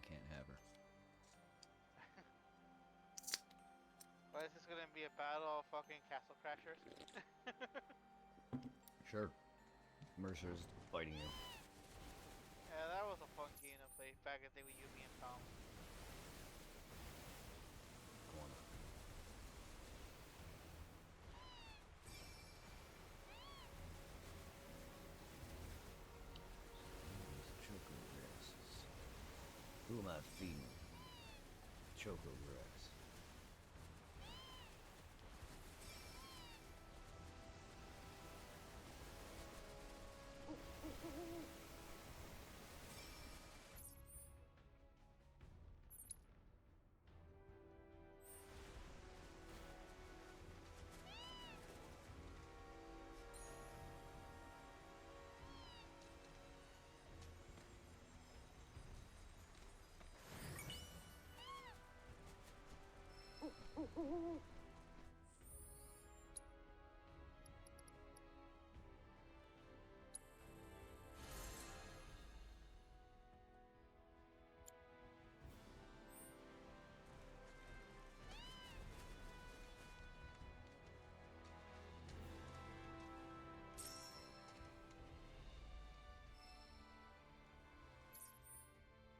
can't have her. But is this gonna be a battle of fucking castle crashers? Sure. Mercer's fighting you. Yeah, that was a fun game to play back in the day with Yumi and Tom. Come on. Choco grasses. Who am I feeding? Choco grass.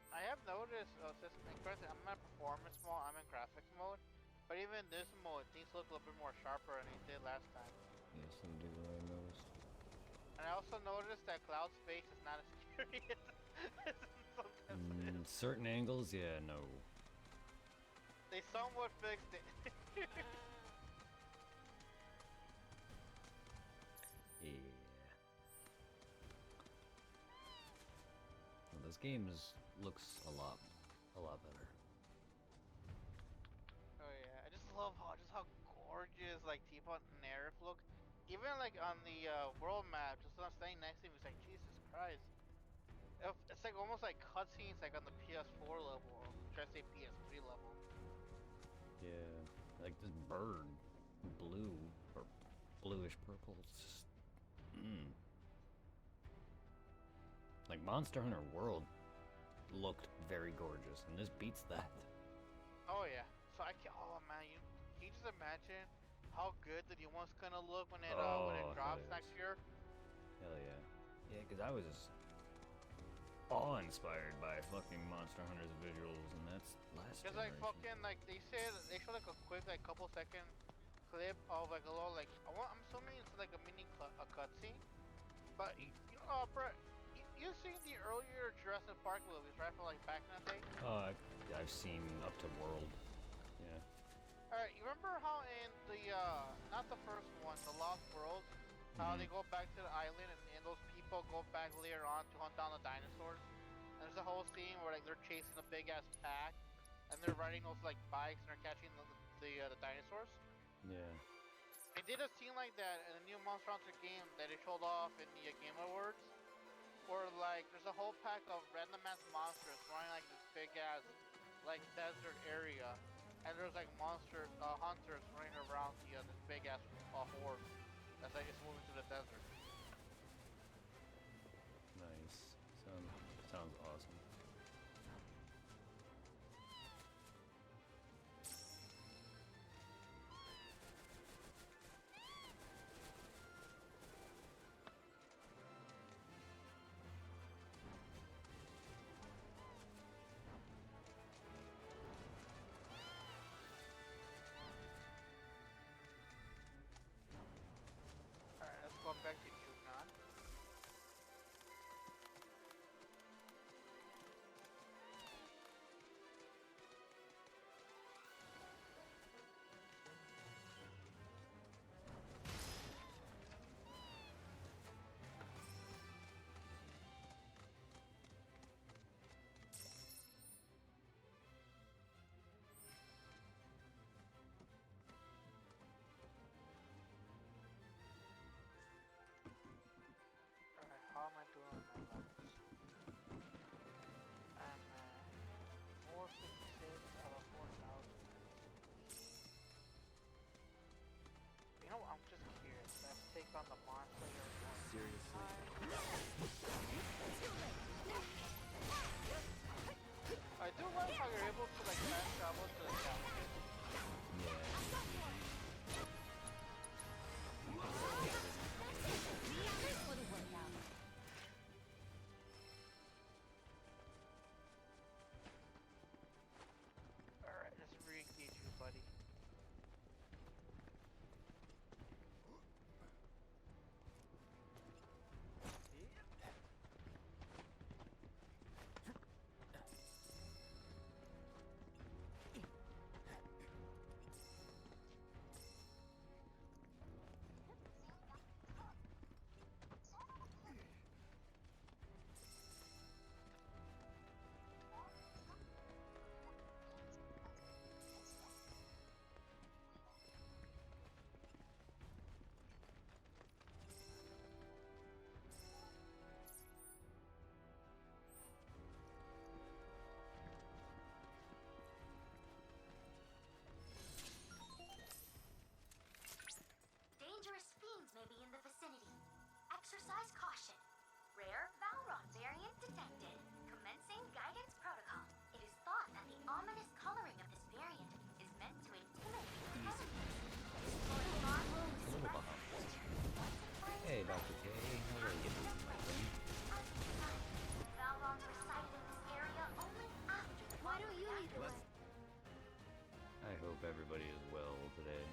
I have noticed, I'm in performance mode, I'm in graphics mode, but even this mode, things look a little bit more sharper than they did last time. Yes, they do. I noticed. And I also noticed that Cloud's face is not as scary as sometimes it is. Certain angles, yeah, no. They somewhat fixed it. Yeah. Well, this game looks a lot better. Oh yeah, I just love how gorgeous like Teapot and Nerf look. Even like on the world map, just standing next to him, it's like Jesus Christ. It's like almost like cutscenes like on the PS4 level, or should I say PS3 level. Yeah, like this bird, blue or bluish purple. It's just, like Monster Hunter World looked very gorgeous, and this beats that. Oh yeah, so I can. Oh man, can you just imagine how good the new one's gonna look when it Oh, hell drops next yes. year? Hell yeah. Yeah, because I was just awe-inspired by fucking Monster Hunter's visuals, and that's last Cause like generation. fucking like they showed like a quick like couple second clip of like a little like I'm assuming it's like a a cutscene. But bro, you seen the earlier Jurassic Park movies, right? From like back in the day. Oh, I've seen up to World. Yeah. All right, you remember how in the not the first one, the Lost Worlds, how they go back to the island and those people go back later on to hunt down the dinosaurs. And there's a whole scene where like they're chasing a big ass pack, and they're riding those like bikes and they're catching the dinosaurs. Yeah. They did a scene like that in the new Monster Hunter game that they showed off in the Game Awards, where like there's a whole pack of random ass monsters running like this big ass like desert area, and there's like hunters running around this big ass horde that's like it's moving through the desert. Nice. Sounds awesome. All right, let's go back to Junon. everybody is well today.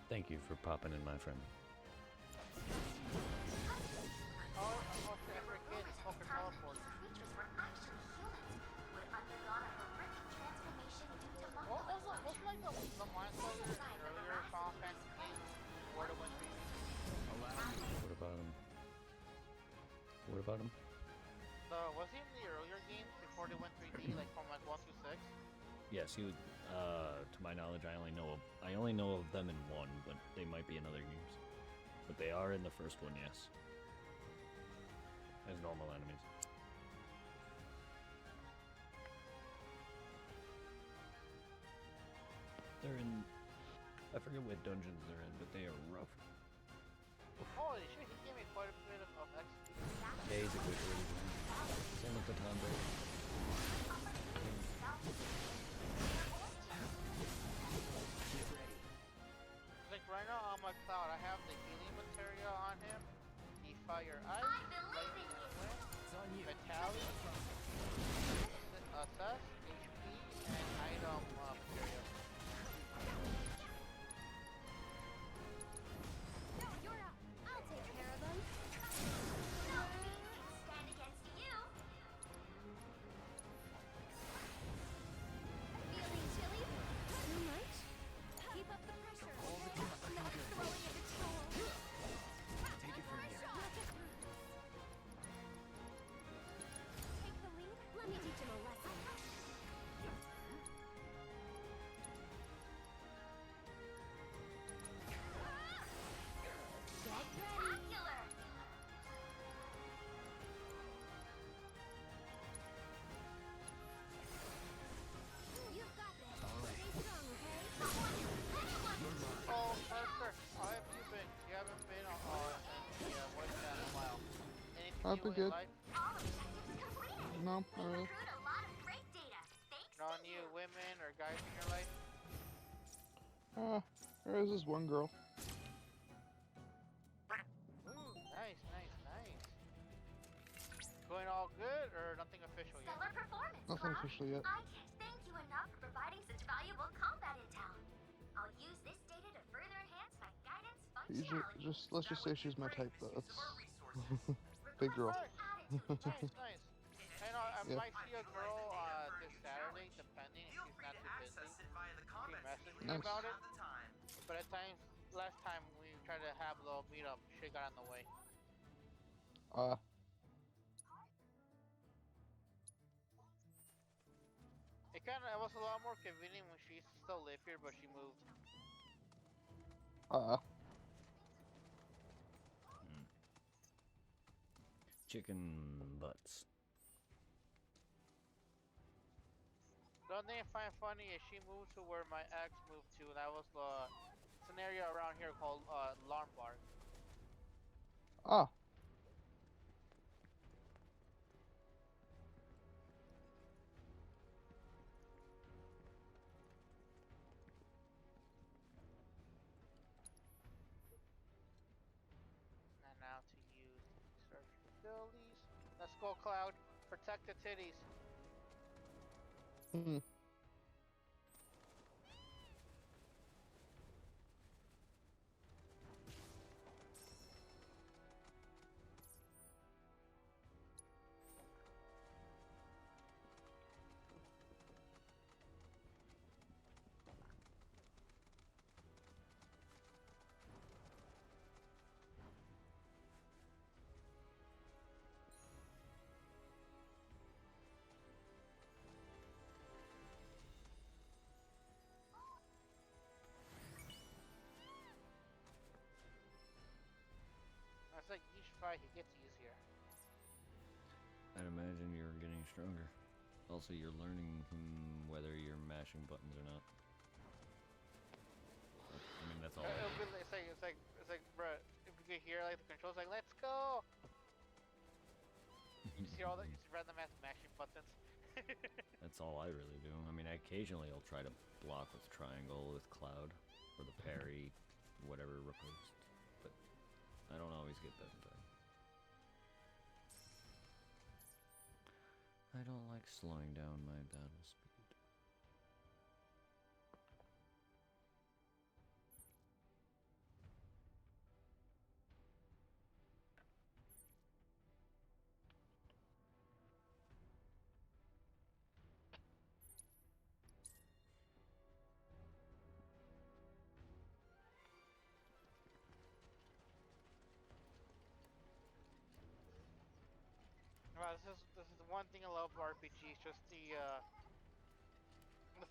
Thank you for popping in, my friend. Oh, okay, I forget. It's Poker Teleport. What was like the mind color earlier Final Fantasy game where it went 3D? What about him? What about him? Was he in the earlier games before they went 3D, like from like 1 through 6? Yes, he would. To my knowledge, I only know of them in one, but they might be in other games. But they are in the first one, yes. As normal enemies. They're in. I forget what dungeons they're in, but they are rough. Holy shit, he gave me quite a bit of XP. Yeah, he's a good early game. Same with the Tomb. Like right now on my cloud, I have the healing material on him, the fire ice, lightning wind, vitality, assess, HP, and item material. No, you're up. I'll take care of them. Nobody can stand against you. Feeling chilly? Too much? Keep up the pressure. Not throwing in the towel. Take it from here. Take the lead. Let me teach him a lesson. Spectacular! You've got this. Stay strong, okay? Oh, Esther, how have you been? You haven't been on the voice chat in a while. Anything I've new been in good. life? All objectives completed. No, We not really. accrued a lot of great data. Thanks No to new you. women or guys in your life? There is this one girl. Ooh, nice, nice, nice. Going all good or nothing official yet? Stellar performance, Nothing Cloud. official yet. I can't thank you enough for providing such valuable combat intel. I'll use this data to further enhance my guidance Usually, functionality. let's just say she's my type. That's big Requesting girl. attitude. Nice, nice. I know I Yeah. might see a girl this Saturday, depending if she's not too busy. She messaged me Nice. about it, but at times, last time we tried to have a little meetup, shit got in the way. It was a lot more convenient when she used to still live here, but she moved. Chicken butts. The only thing I find funny is she moved to where my ex moved to, and that was the scenario around here called Lombard. And now to use the search abilities. Let's go, Cloud. Protect the titties. It's like each fight it gets easier. I'd imagine you're getting stronger. Also, you're learning whether you're mashing buttons or not. I mean, that's all. It's like, bruh, if you could hear like the controls, like, let's go. You see all that? You see random ass mashing buttons. That's all I really do. I mean, occasionally I'll try to block with triangle with Cloud, or the parry, whatever riposte. But I don't always get that in time. I don't like slowing down my battle speed. Well, this is the one thing I love about RPGs, just the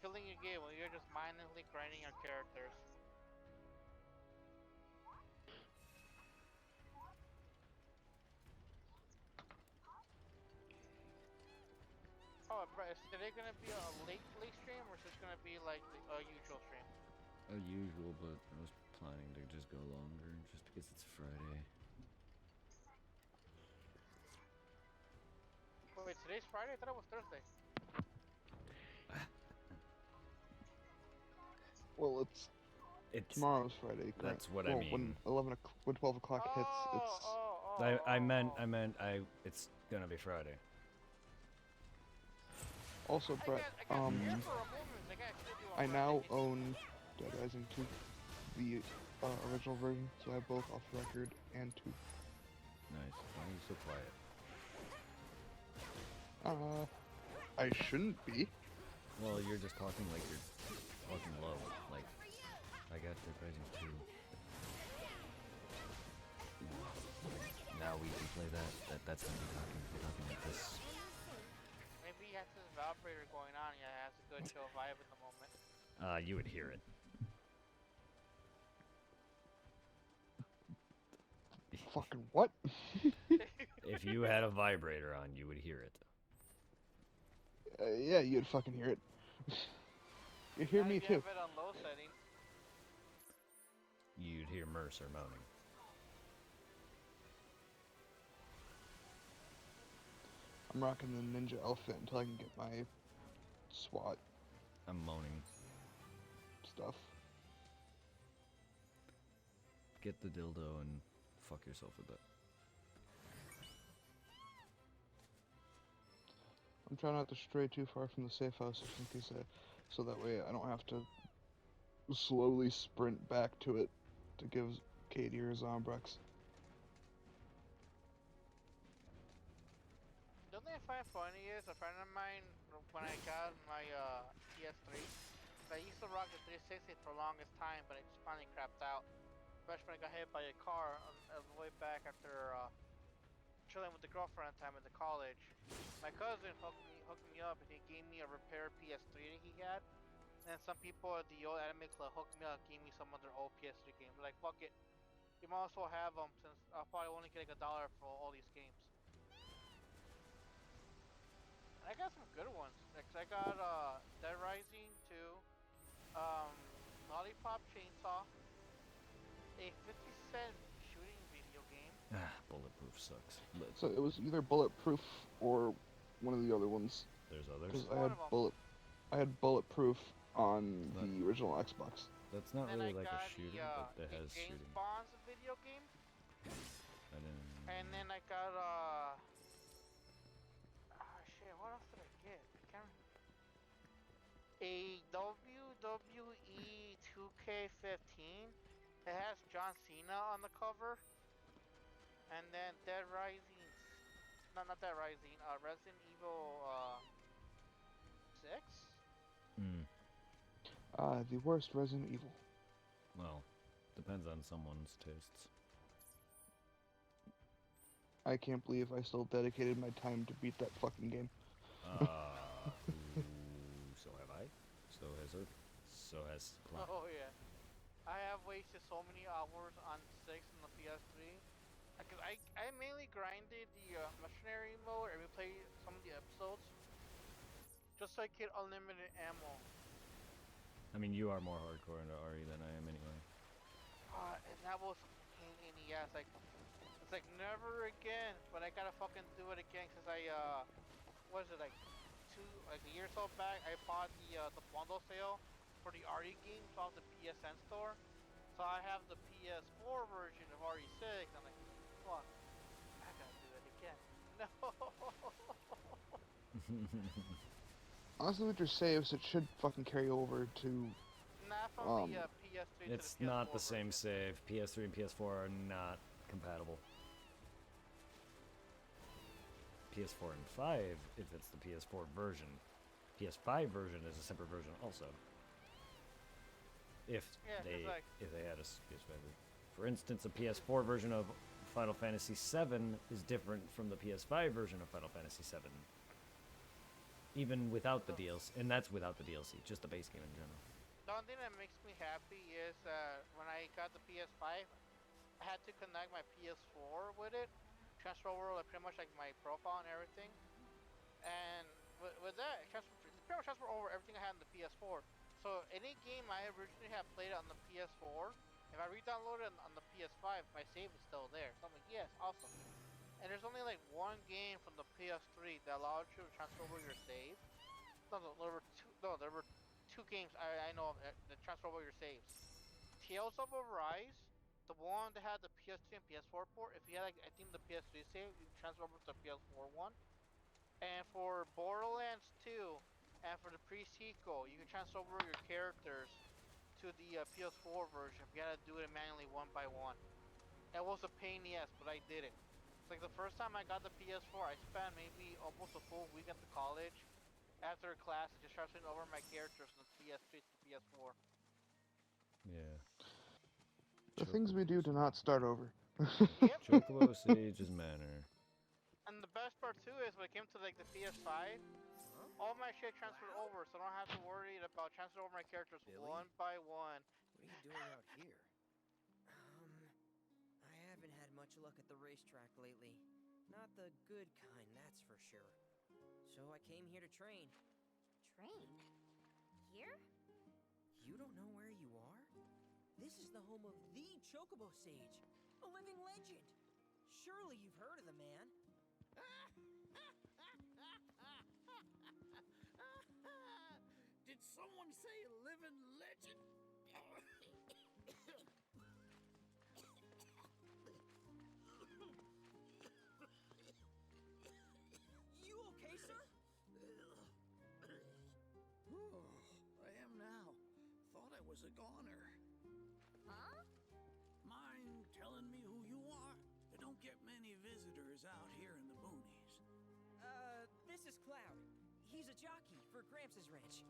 feeling you get when you're just mindlessly grinding your characters. Oh, bro, is today gonna be a late stream, or is this gonna be like the usual stream? Usual, but I was planning to just go longer just because it's Friday. Wait, today's Friday? I thought it was Thursday. Well, It's tomorrow's Friday. That's what well, I mean. When 12 o'clock hits, it's. I meant it's gonna be Friday. Also, Brett, I got scared for a moment. Like, I should do on I now Friday. own Dead Rising 2, the original version, so I have both off record and 2. Nice. Why are you so quiet? I shouldn't be. Well, you're just talking like you're talking low. Like, I got Dead Rising 2. Now we can play that. That's gonna be talking like this. Maybe he has his vibrator going on. Yeah, it has a good chill vibe in the moment. You would hear it. Fucking what? If you had a vibrator on, you would hear it. Yeah, you'd fucking hear it. You hear me If you too. have it on low settings. You'd hear Mercer moaning. I'm rocking the ninja outfit until I can get my SWAT I'm moaning. stuff. Get the dildo and fuck yourself with it. I'm trying not to stray too far from the safe house, just in case so that way I don't have to slowly sprint back to it to give Katie her Zombrex. The only thing I find funny is a friend of mine, when I got my PS3, I used to rock the 360 for the longest time, but it just finally crapped out. Especially when I got hit by a car on the way back after chilling with the girlfriend at the time at the college. My cousin hooked me up and he gave me a repair PS3 that he had. And some people at the old anime club hooked me up and gave me some of their old PS3 games. Like, fuck it. You might as well have them since I'll probably only get like $1 for all these games. I got some good ones. Like, I got Dead Rising 2, Lollipop Chainsaw, a 50-cent shooting video game. Bulletproof sucks. So it was either Bulletproof or one of the other ones. There's others. Because One of them. I had Bulletproof on But- the original Xbox. That's not Then really I like a got shooter, but it has James shooting. Bond's video game. And then I got shit, what else did I get? I can't remember. A WWE 2K15. It has John Cena on the cover. And then Dead Rising, no, not Dead Rising, Resident Evil 6? The worst Resident Evil. Well, depends on someone's tastes. I can't believe I still dedicated my time to beat that fucking game. So have I. So has her. So has Clown. Oh yeah. I have wasted so many hours on 6 on the PS3. Because I mainly grinded the missionary mode and replayed some of the episodes. Just so I get unlimited ammo. I mean, you are more hardcore into RE than I am anyway. And that was a pain in the ass. Like, it's like never again. But I gotta fucking do it again because I what is it, like a year or so back? I bought the bundle sale for the RE games off the PSN store. So So I have the PS4 version of RE6. I'm like, fuck, I gotta do it again. No. Honestly, with your saves, it should fucking carry over to. Not from the PS3 to It's the PS4 not the same version. save. PS3 and PS4 are not compatible. PS4 and 5, if it's the PS4 version. PS5 version is a separate version also. If Yeah, 'cause, they like- if they had a PS5 version. For instance, a PS4 version of Final Fantasy VII is different from the PS5 version of Final Fantasy VII. Even without the DLC, and that's without the DLC, just the base game in general. The only thing that makes me happy is when I got the PS5, I had to connect my PS4 with it, transfer over like pretty much like my profile and everything, and with that, pretty much transfer over everything I had on the PS4. So any game I originally had played on the PS4, if I re-download it on the PS5, my save is still there. So I'm like, yes, awesome. And there's only like one game from the PS3 that allowed you to transfer over your save. There were two games I know of that transfer over your saves. Tales of Arise, the one that had the PS3 and PS4 port. If you had like I think the PS3 save, you transfer over to the PS4 one. And for Borderlands 2 and for the pre-sequel, you can transfer over your characters to the PS4 version. You gotta do it manually one by one. It was a pain in the ass, but I did it. It's like the first time I got the PS4, I spent maybe almost a full week at the college after class just transferring over my characters from the PS3 to the PS4. Yeah. The things we do not start over. Yep. Chocobo Sage's Manor. And the best part too is when it came to like the PS5, all my shit transferred over, so I don't have to worry about transferring over my characters Billy? one by one. What are you doing out here? I haven't had much luck at the racetrack lately. Not the good kind, that's for sure. So I came here to train. Train? Here? You don't know where you are? This is the home of the Chocobo Sage, a living legend. Surely you've heard of the man. Did someone say living legend? You okay, sir? Oh, I am now. Thought I was a goner. Huh? Mind telling me who you are? There don't get many visitors out here in the boonies. This is Cloud. He's a jockey for Gramps' ranch.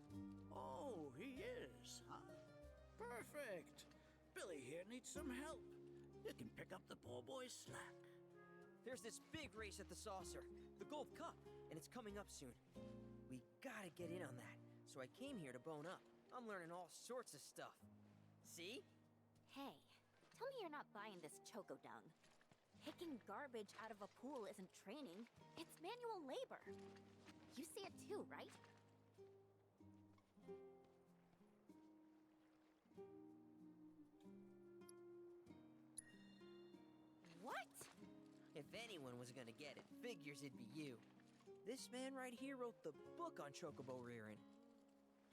Oh, he is, huh? Perfect. Billy here needs some help. You can pick up the poor boy's slack. There's this big race at the Saucer, the Gold Cup, and it's coming up soon. We gotta get in on that, so I came here to bone up. I'm learning all sorts of stuff. See? Hey, tell me you're not buying this choco dung. Picking garbage out of a pool isn't training, it's manual labor. You see it too, right? What? If anyone was gonna get it, figures it'd be you. This man right here wrote the book on chocobo rearing.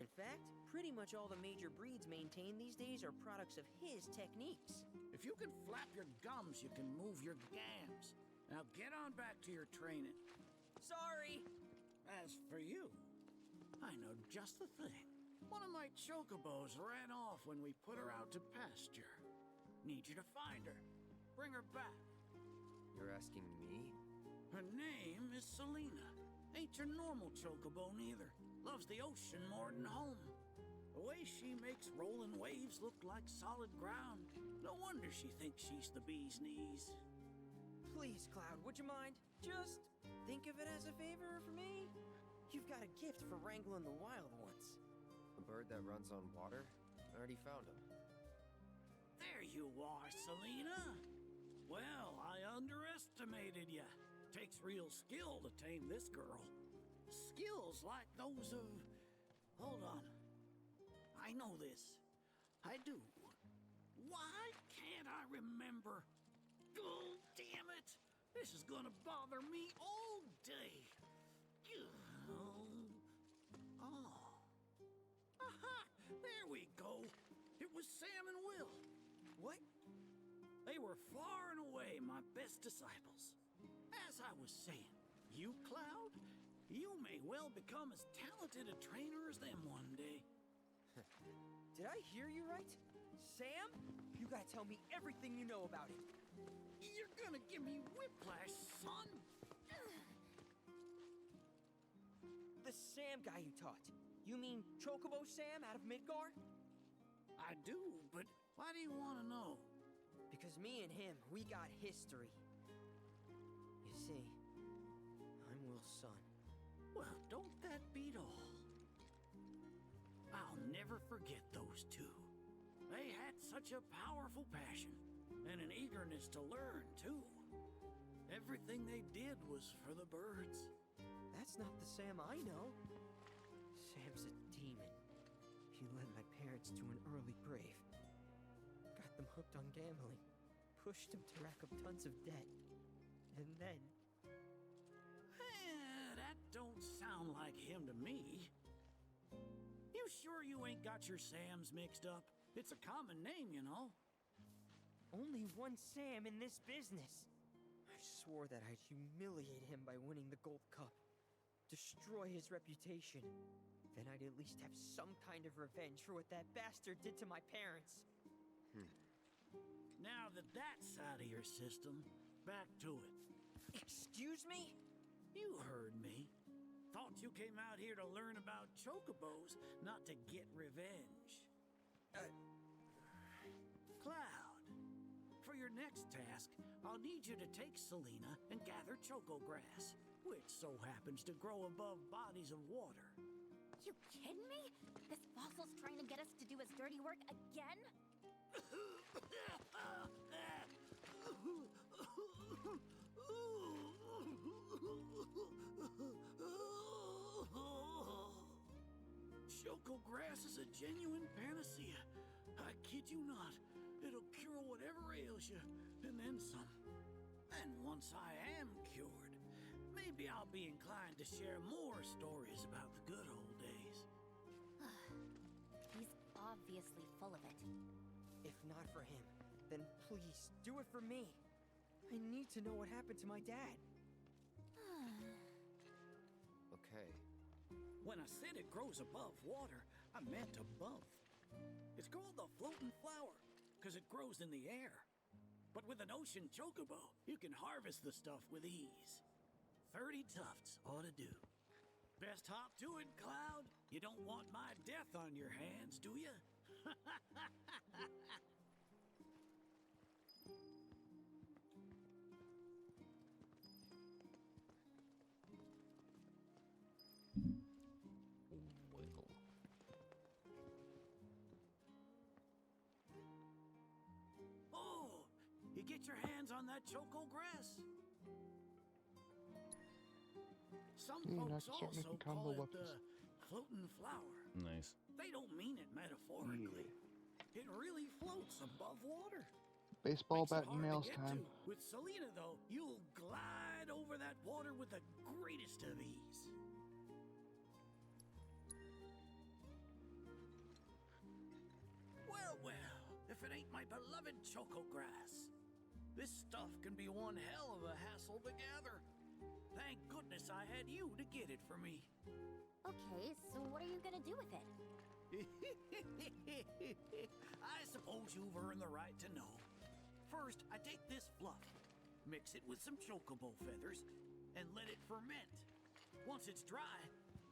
In fact, pretty much all the major breeds maintained these days are products of his techniques. If you can flap your gums, you can move your gams. Now get on back to your training. Sorry! As for you, I know just the thing. One of my chocobos ran off when we put her out to pasture. Need you to find her. Bring her back. You're asking me? Her name is Selena. Ain't your normal chocobo neither. Loves the ocean more than home. The way she makes rolling waves look like solid ground. No wonder she thinks she's the bee's knees. Please, Cloud, would you mind? Just think of it as a favor for me. You've got a gift for wrangling the wild ones. A bird that runs on water? I already found him. There you are, Selena. Well, I underestimated ya. Takes real skill to tame this girl. Skills like those of... Hold on. I know this. I do. Why can't I remember? Oh, damn it! This is gonna bother me all day. Oh. Aha! There we go. It was Sam and Will. What? They were far and away my best disciples. As I was saying, you, Cloud, you may well become as talented a trainer as them one day. Did I hear you right? Sam? You gotta tell me everything you know about it. You're gonna give me whiplash, son. The Sam guy you taught. You mean Chocobo Sam out of Midgar? I do, but why do you want to know? Because me and him, we got history. You see, I'm Will's son. Well, don't that beat all? I'll never forget those two. They had such a powerful passion, and an eagerness to learn, too. Everything they did was for the birds. That's not the Sam I know. Sam's a demon. He led my parents to an early grave. Got them hooked on gambling. Pushed them to rack up tons of debt. And then... That don't sound like him to me. You sure you ain't got your Sams mixed up? It's a common name, you know. Only one Sam in this business. I swore that I'd humiliate him by winning the Gold Cup. Destroy his reputation. Then I'd at least have some kind of revenge for what that bastard did to my parents. Now that that's out of your system, back to it. Excuse me? You heard me. Thought you came out here to learn about chocobos, not to get revenge. Cloud, for your next task, I'll need you to take Selena and gather choco grass, which so happens to grow above bodies of water. You kidding me? This fossil's trying to get us to do his dirty work again? Choco grass is a genuine panacea. I kid you not. It'll cure whatever ails you, and then some. And once I am cured, maybe I'll be inclined to share more stories about the good old days. He's obviously full of it. If not for him, then please do it for me. I need to know what happened to my dad. Okay. When I said it grows above water, I meant above. It's called the floating flower, because it grows in the air. But with an ocean chocobo, you can harvest the stuff with ease. 30 tufts ought to do. Best hop to it, Cloud. You don't want my death on your hands, do you? Oh, you get your hands on that choco grass? Some I folks can start also making call combo it weapons. the floating flower. Nice. They don't mean it metaphorically. It really floats above water. Baseball Makes it bat and hard to nails get time. to. With Selena, though, you'll glide over that water with the greatest of ease. Well, well, if it ain't my beloved choco grass. This stuff can be one hell of a hassle to gather. Thank goodness I had you to get it for me. Okay, so what are you gonna do with it? I suppose you've earned the right to know. First, I take this fluff, mix it with some chocobo feathers, and let it ferment. Once it's dry,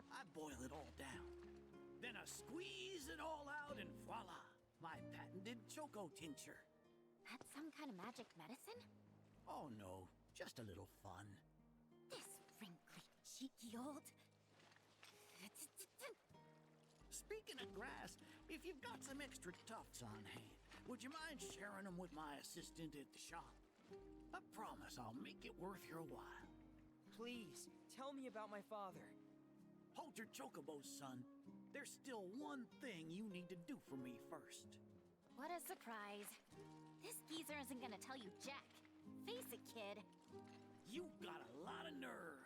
I boil it all down. Then I squeeze it all out and voila, my patented choco tincture. That's some kind of magic medicine? Oh no, just a little fun. This wrinkly, cheeky old... Speaking of grass, if you've got some extra tufts on hand, would you mind sharing them with my assistant at the shop? I promise I'll make it worth your while. Please, tell me about my father. Hold your chocobos, son. There's still one thing you need to do for me first. What a surprise. This geezer isn't gonna tell you jack. Face it, kid. You got a lot of nerve.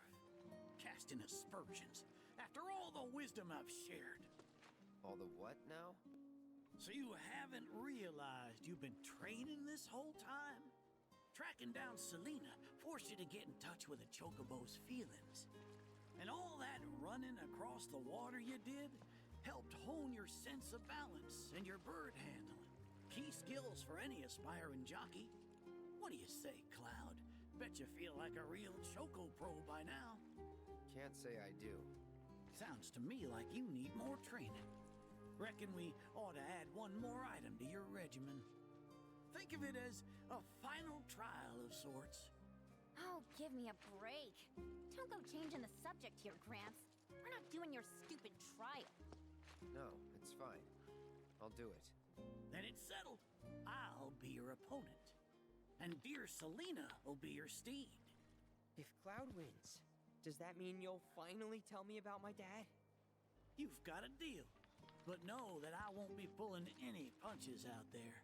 Casting aspersions after all the wisdom I've shared. All the what now? So you haven't realized you've been training this whole time? Tracking down Selena forced you to get in touch with a chocobo's feelings. And all that running across the water you did helped hone your sense of balance and your bird handling. Key skills for any aspiring jockey. What do you say, Cloud? Bet you feel like a real choco pro by now. Can't say I do. Sounds to me like you need more training. Reckon we ought to add one more item to your regimen. Think of it as a final trial of sorts. Oh, give me a break. Don't go changing the subject here, Gramps. We're not doing your stupid trial. No, it's fine. I'll do it. Then it's settled. I'll be your opponent. And dear Selena will be your steed. If Cloud wins, does that mean you'll finally tell me about my dad? You've got a deal. But know that I won't be pulling any punches out there.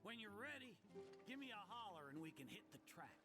When you're ready, give me a holler and we can hit the track.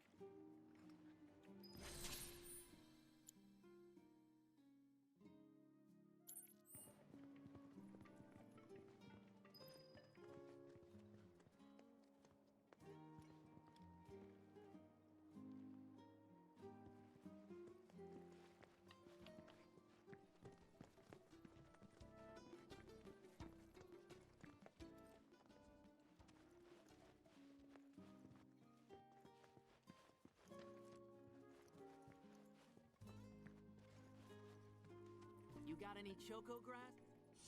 You got any choco grass?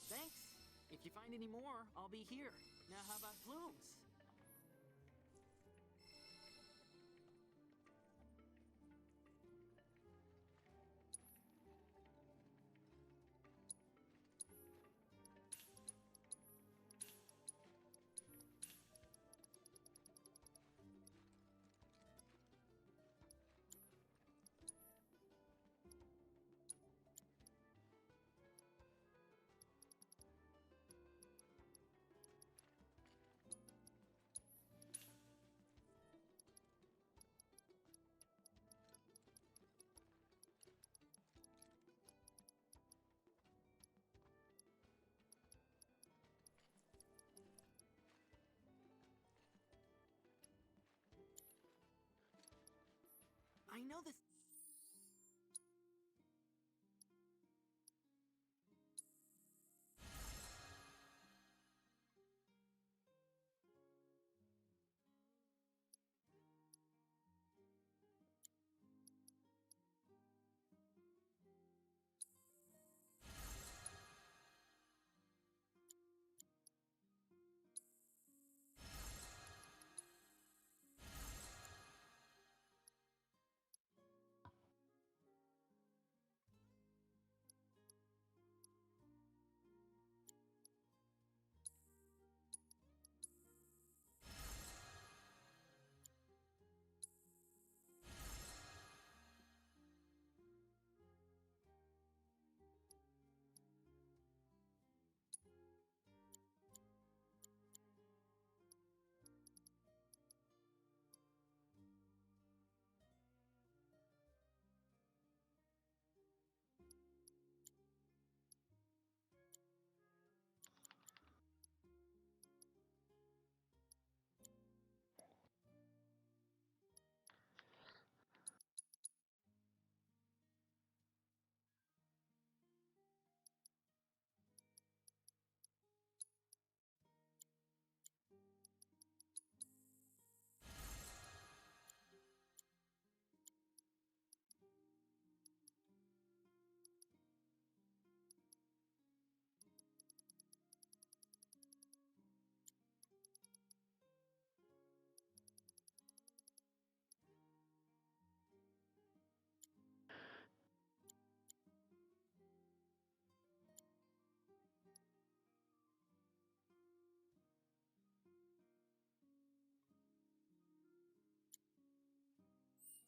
Thanks. If you find any more, I'll be here. Now how about plumes? I know this.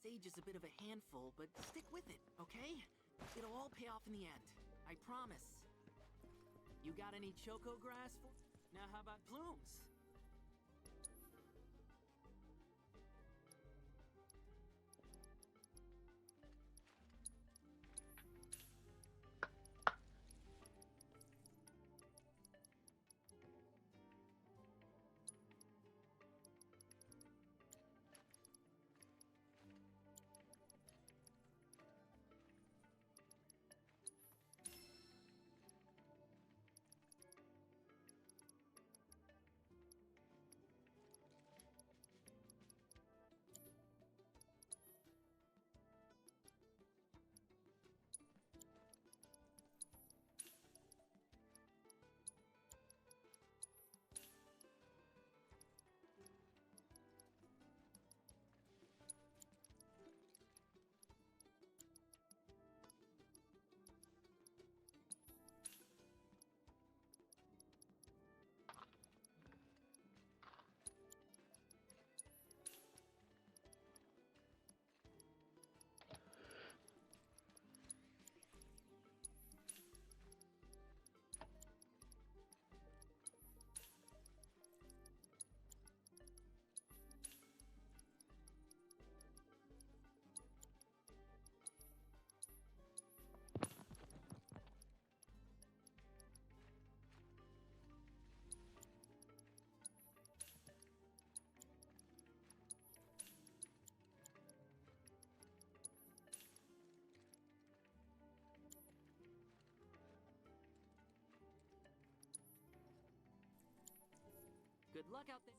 Sage is a bit of a handful, but stick with it, okay? It'll all pay off in the end. I promise. You got any choco grass for... Now how about plumes? Good luck out there.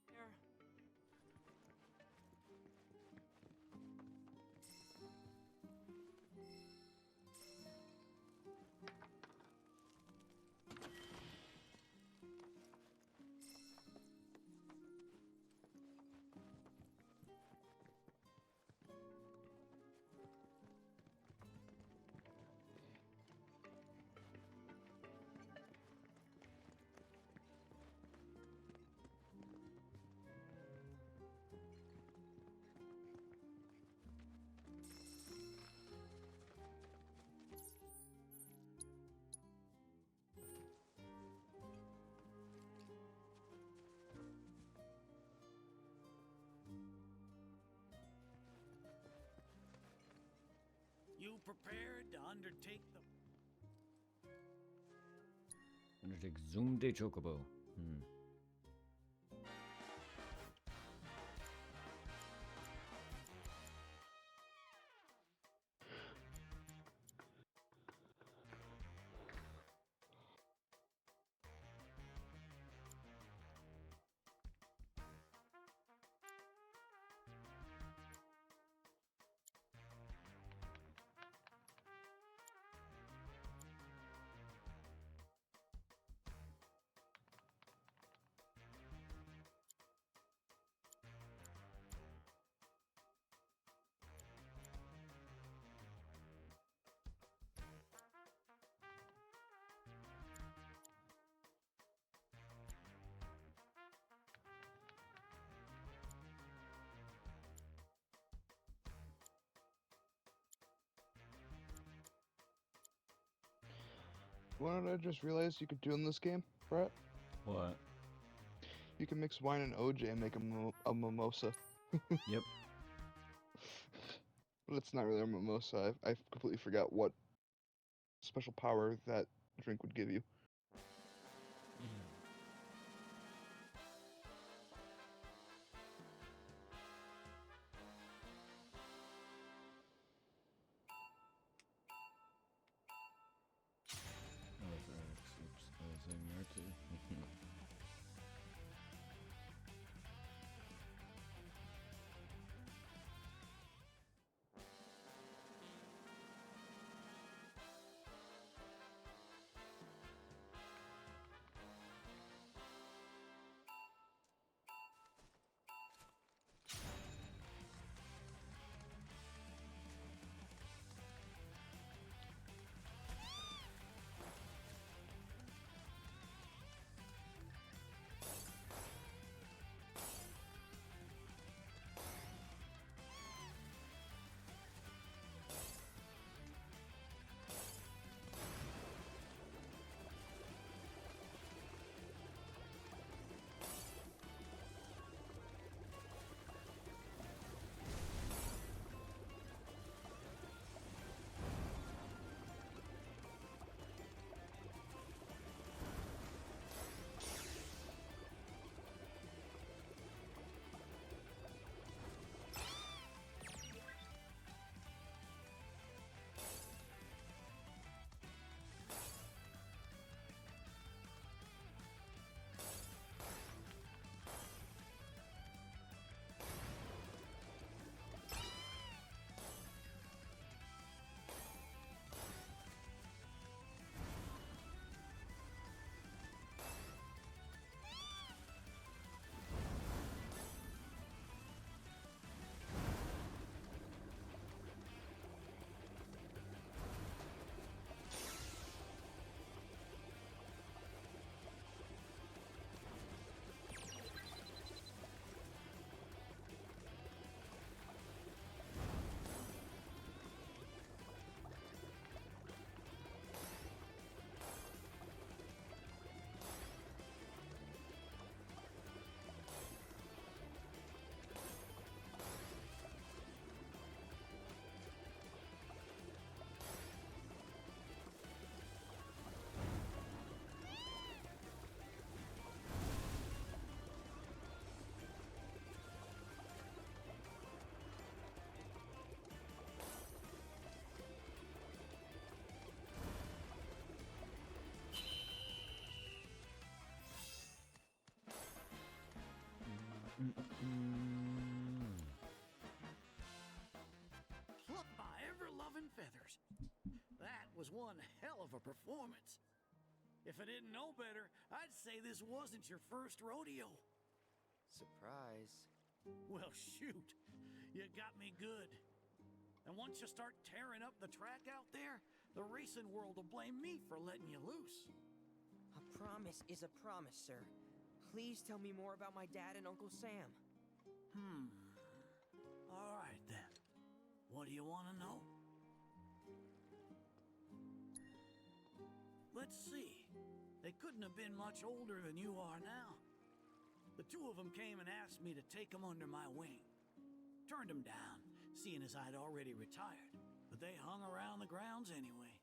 There. You prepared to undertake the Undertake Zoom de Chocobo. What did I just realize you could do in this game, Brett? What? You can mix wine and OJ and make a mimosa. Yep. But it's not really a mimosa. I completely forgot what special power that drink would give you. Oh, that's right. Oops. I was saying there too. Pluck my ever-loving feathers. That was one hell of a performance. If I didn't know better, I'd say this wasn't your first rodeo. Surprise. Well, shoot. You got me good. And once you start tearing up the track out there, the racing world will blame me for letting you loose. A promise is a promise, sir. Please tell me more about my dad and Uncle Sam. All right, then. What do you want to know? Let's see. They couldn't have been much older than you are now. The two of them came and asked me to take them under my wing. Turned them down, seeing as I'd already retired, but they hung around the grounds anyway.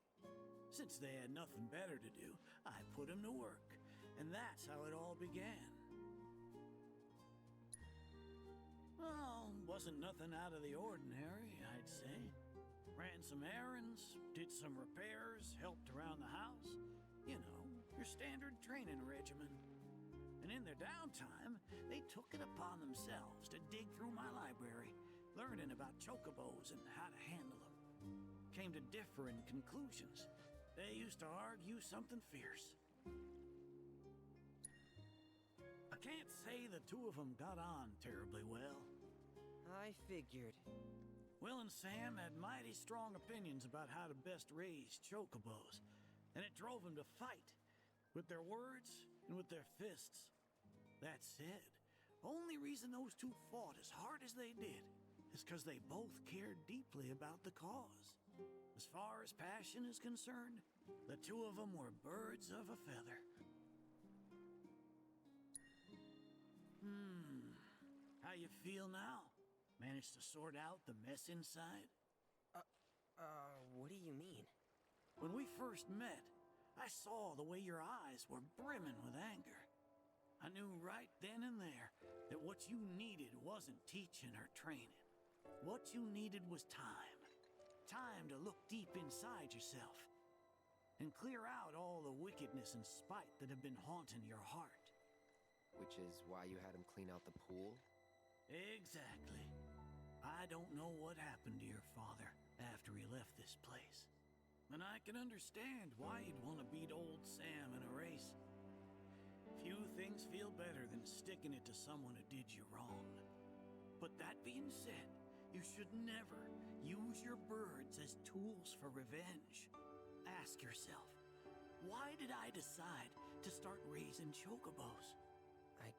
Since they had nothing better to do, I put them to work, and that's how it all began. Well, wasn't nothing out of the ordinary, I'd say. Ran some errands, did some repairs, helped around the house. You know, your standard training regimen. And in their downtime, they took it upon themselves to dig through my library, learning about chocobos and how to handle them. Came to differing conclusions. They used to argue something fierce. I can't say the two of them got on terribly well. I figured. Will and Sam had mighty strong opinions about how to best raise chocobos, and it drove them to fight, with their words and with their fists. That said, only reason those two fought as hard as they did is because they both cared deeply about the cause. As far as passion is concerned, the two of them were birds of a feather. How you feel now? Managed to sort out the mess inside? What do you mean? When we first met, I saw the way your eyes were brimming with anger. I knew right then and there that what you needed wasn't teaching or training. What you needed was time. Time to look deep inside yourself and clear out all the wickedness and spite that have been haunting your heart. Which is why you had him clean out the pool? Exactly. I don't know what happened to your father after he left this place. And I can understand why you'd want to beat old Sam in a race. Few things feel better than sticking it to someone who did you wrong. But that being said, you should never use your birds as tools for revenge. Ask yourself, why did I decide to start raising chocobos? I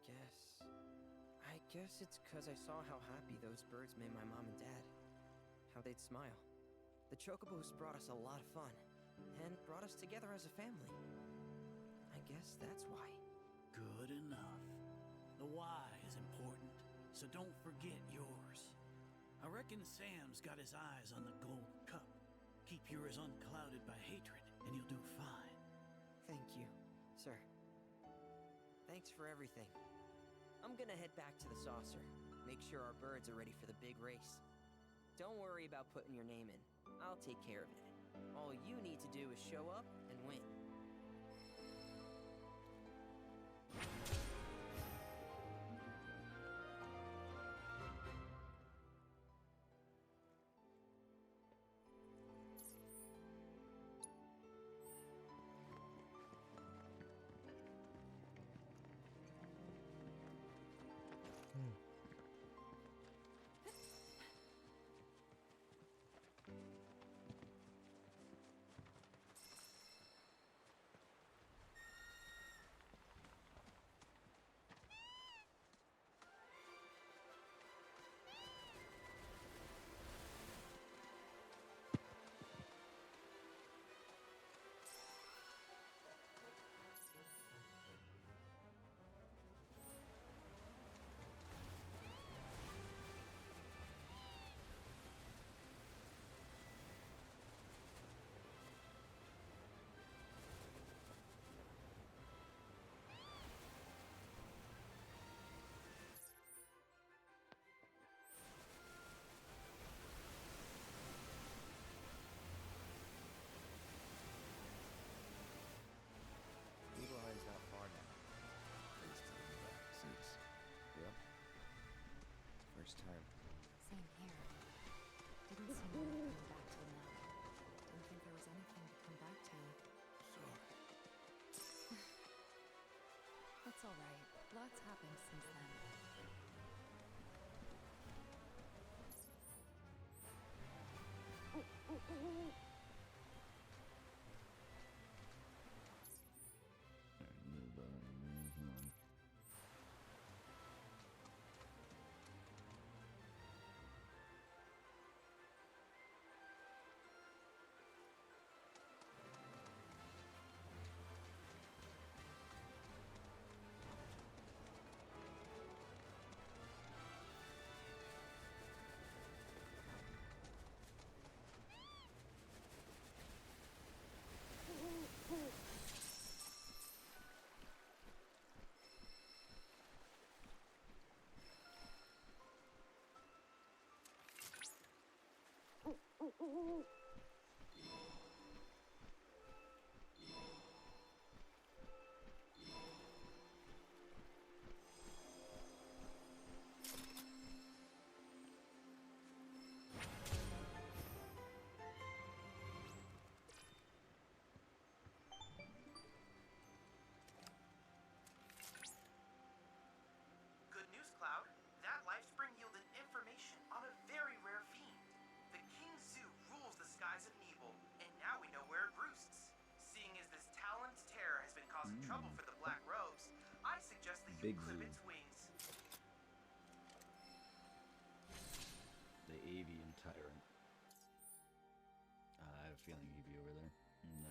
guess it's because I saw how happy those birds made my mom and dad. How they'd smile. The chocobos brought us a lot of fun, and brought us together as a family. I guess that's why. Good enough. The why is important, so don't forget yours. I reckon Sam's got his eyes on the gold cup. Keep yours unclouded by hatred, and you'll do fine. Thank you, sir. Thanks for everything. I'm gonna head back to the saucer. Make sure our birds are ready for the big race. Don't worry about putting your name in. I'll take care of it. All you need to do is show up and win. Didn't think there was anything to come back to. Sorry. That's all right. Lots happened since then. Come on. Good news, Cloud. That life spring yielded information on a very rare fiend. The King Zoo rules the skies of Nebel, and now we know where it roosts. Seeing as this talon's terror has been causing trouble for the Black Robes, I suggest that you Big clip zoo. its wings. The avian tyrant. I have a feeling he'd be over there.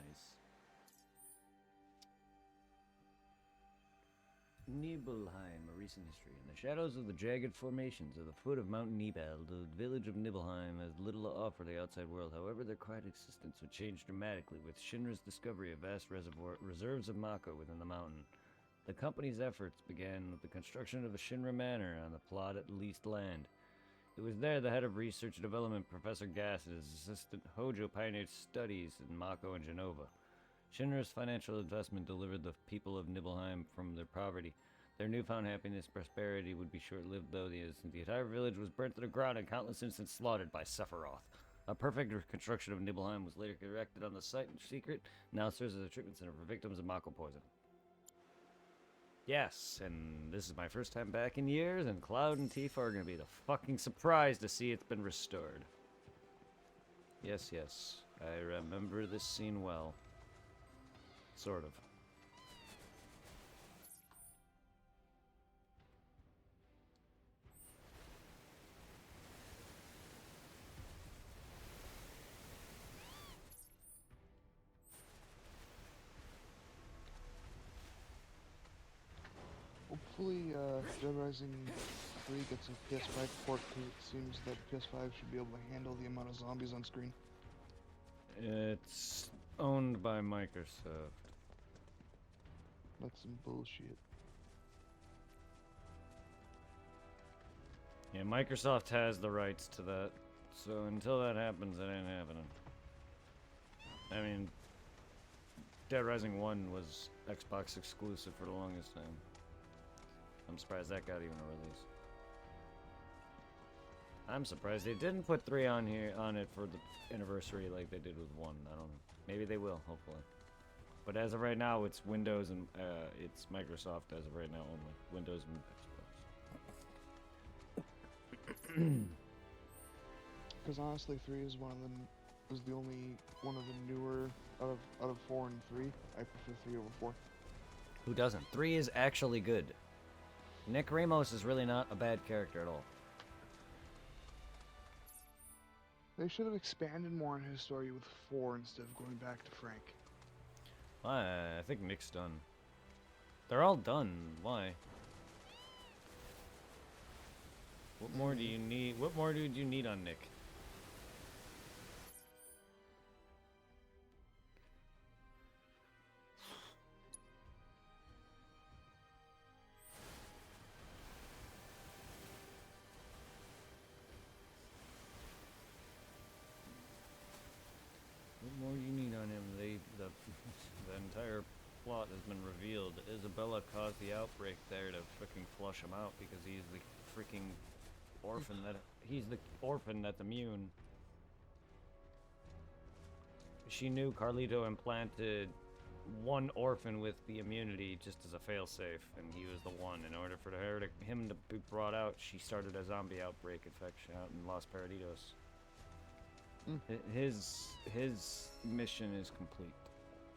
Nice. Nibelheim, a recent history. In the shadows of the jagged formations of the foot of Mount Nibel, the village of Nibelheim has little to offer the outside world. However, their quiet existence would change dramatically with Shinra's discovery of vast reserves of Mako within the mountain. The company's efforts began with the construction of a Shinra manor on the plot at leased land. It was there the head of research and development, Professor Gass, and his assistant Hojo pioneered studies in Mako and Genova. Shinra's financial investment delivered the people of Nibelheim from their poverty. Their newfound happiness and prosperity would be short-lived, though the entire village was burnt to the ground and countless instances slaughtered by Sephiroth. A perfect reconstruction of Nibelheim was later erected on the site in secret, now serves as a treatment center for victims of Mako poison. Yes, and this is my first time back in years, and Cloud and Tifa are going to be the fucking surprised to see it's been restored. Yes, yes, I remember this scene well. Sort of. Hopefully, Dead Rising 3 gets a PS5 port, because it seems that PS5 should be able to handle the amount of zombies on screen. It's owned by Microsoft. That's some bullshit. Yeah, Microsoft has the rights to that. So until that happens, it ain't happening. I mean, Dead Rising 1 was Xbox exclusive for the longest time. I'm surprised that got even a release. I'm surprised they didn't put 3 on it for the anniversary like they did with 1. I don't know. Maybe they will, hopefully. But as of right now, it's Windows and it's Microsoft as of right now only. Windows and Xbox. Because honestly, 3 is the only one of the newer out of 4 and 3. I prefer 3 over 4. Who doesn't? 3 is actually good. Nick Ramos is really not a bad character at all. They should have expanded more on his story with 4 instead of going back to Frank. I think Nick's done. They're all done. Why? What more do you need? What more do you need on Nick? What more do you need on him? The entire plot has been revealed. Isabella caused the outbreak there to freaking flush him out because he's the freaking orphan that's immune. she knew Carlito implanted one orphan with the immunity just as a failsafe, and he was the one. In order for him to be brought out, she started a zombie outbreak infection out in Los Paraditos. His mission is complete.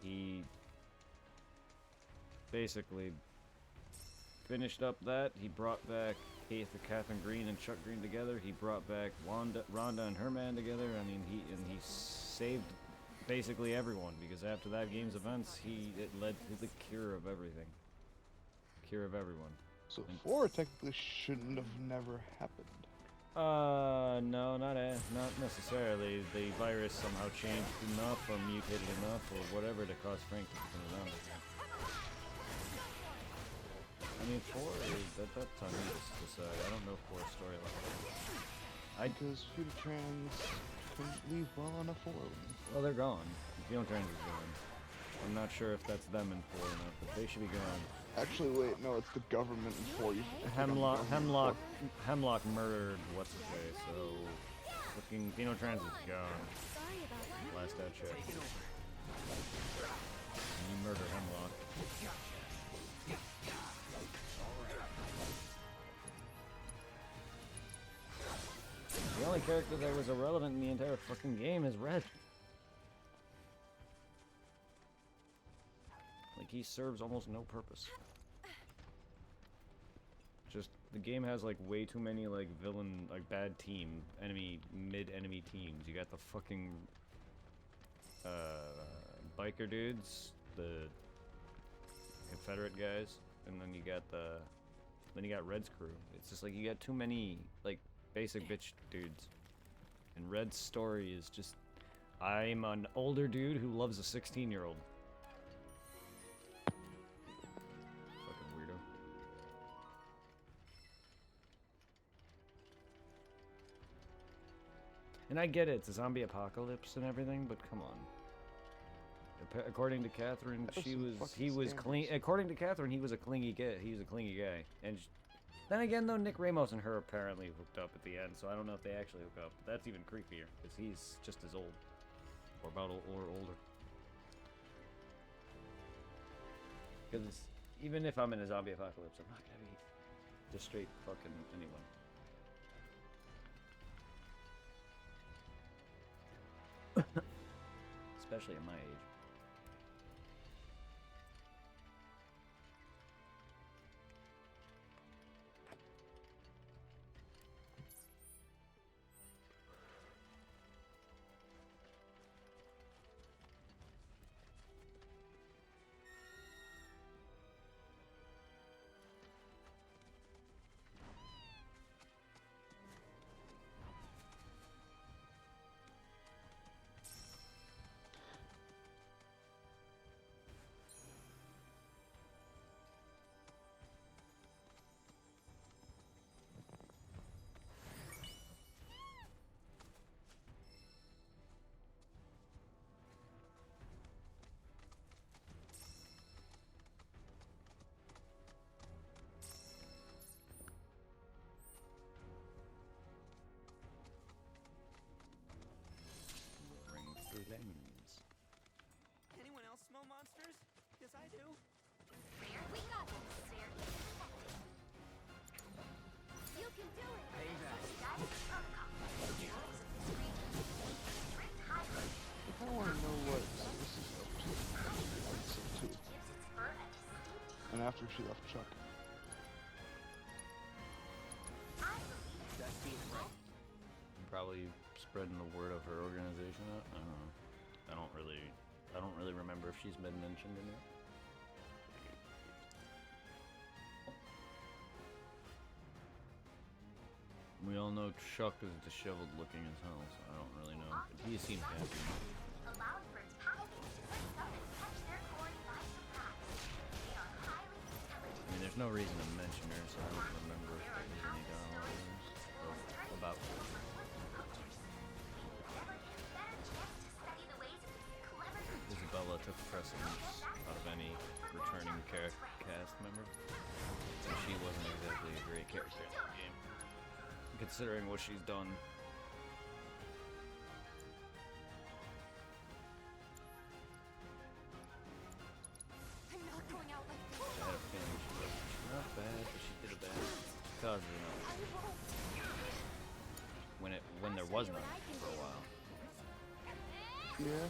He basically finished up that. He brought back Catherine Green and Chuck Green together. He brought back Rhonda and her man together. I mean, he saved basically everyone, because after that game's events, it led to the cure of everything. Cure of everyone. So 4 technically shouldn't have never happened. No, not necessarily. The virus somehow changed enough or mutated enough or whatever to cause Frank to turn around again. I mean, 4 is that's on me to decide. I don't know 4's storyline. Because Future Trans couldn't leave well enough alone. Well, they're gone. Trans is gone. I'm not sure if that's them in 4 or not, but they should be gone. Actually, wait, no, it's the government in 4. Hemlock murdered what's his face, so fucking Trans is gone. Last I checked. And you murder Hemlock. The only character that was irrelevant in the entire fucking game is Red. Like, he serves almost no purpose. Just, the game has, like, way too many, like, villain, like, bad mid-enemy teams. You got the fucking, biker dudes, the Confederate guys, and then you got Red's crew. It's just, like, you got too many, like, basic bitch dudes. And Red's story is just, I'm an older dude who loves a 16-year-old. Fucking weirdo. And I get it, it's a zombie apocalypse and everything, but come on. According to Catherine, he was clean. According to Catherine, he was a clingy guy. And then again, though, Nick Ramos and her apparently hooked up at the end, so I don't know if they actually hook up. But that's even creepier, because he's just as old. Or older. Because even if I'm in a zombie apocalypse, I'm not gonna be just straight fucking anyone. Especially at my age. Anyone else smell monsters? Because I do. We got this, Sir. You can do it. I kind of want to know what this is up to. Episode 2. And after she left Chuck. That's being right. Probably spreading the word of her organization out. I don't know. I don't really remember if she's been mentioned or not. We all know Chuck is disheveled looking as hell, so I don't really know. But he seems happy. I mean, there's no reason to mention her, so I don't remember if there was any dialogue about her. Isabella took precedence out of any returning cast member, and she wasn't exactly a great character in that game, considering what she's done. was none for a while. Yeah.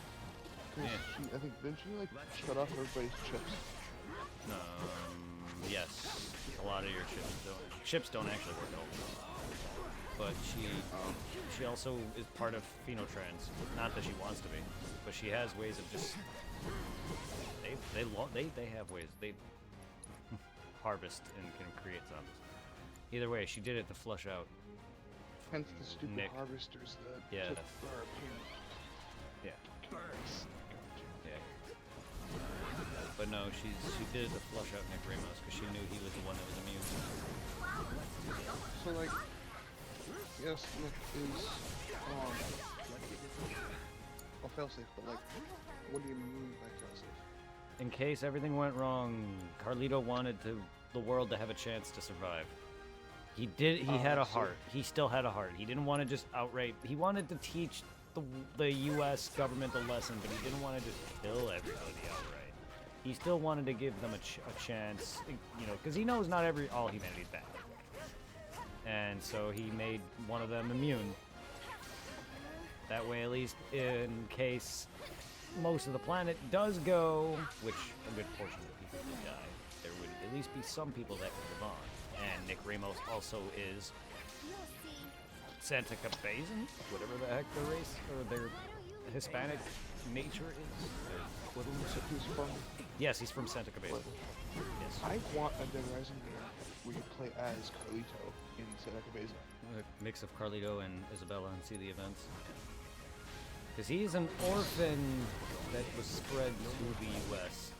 'Cause she, I think, didn't she, like, shut off everybody's chips? Yes. A lot of your chips don't actually work out. But she also is part of Phenotrans. Not that she wants to be, but she has ways of just they have ways they harvest and can create zombies. Either way, she did it to flush out. Hence the stupid Nick. harvesters that Yeah. took our payment. Yeah. Yeah. But no, she did it to flush out Nick Ramos because she knew he was the one that was immune. So, like, yes, Nick is, well, failsafe, but, like, what do you mean by failsafe? In case everything went wrong, Carlito wanted the world to have a chance to survive. He had a heart. He still had a heart. He didn't want to just outright. He wanted to teach the U.S. government a lesson, but he didn't want to just kill everybody outright. He still wanted to give them a chance, you know, because he knows not all humanity is bad. And so he made one of them immune. That way, at least in case most of the planet does go, which a good portion of the people would die, there would at least be some people that could live on. And Nick Ramos also is Santa Cabezan, whatever the heck their race or their Hispanic nature is. He's from. Yes, he's from Santa Cabezan. Yes. I want a Dead Rising game where you play as Carlito in Santa Cabezan. A mix of Carlito and Isabella and see the events. Because he's an orphan that was spread to the U.S.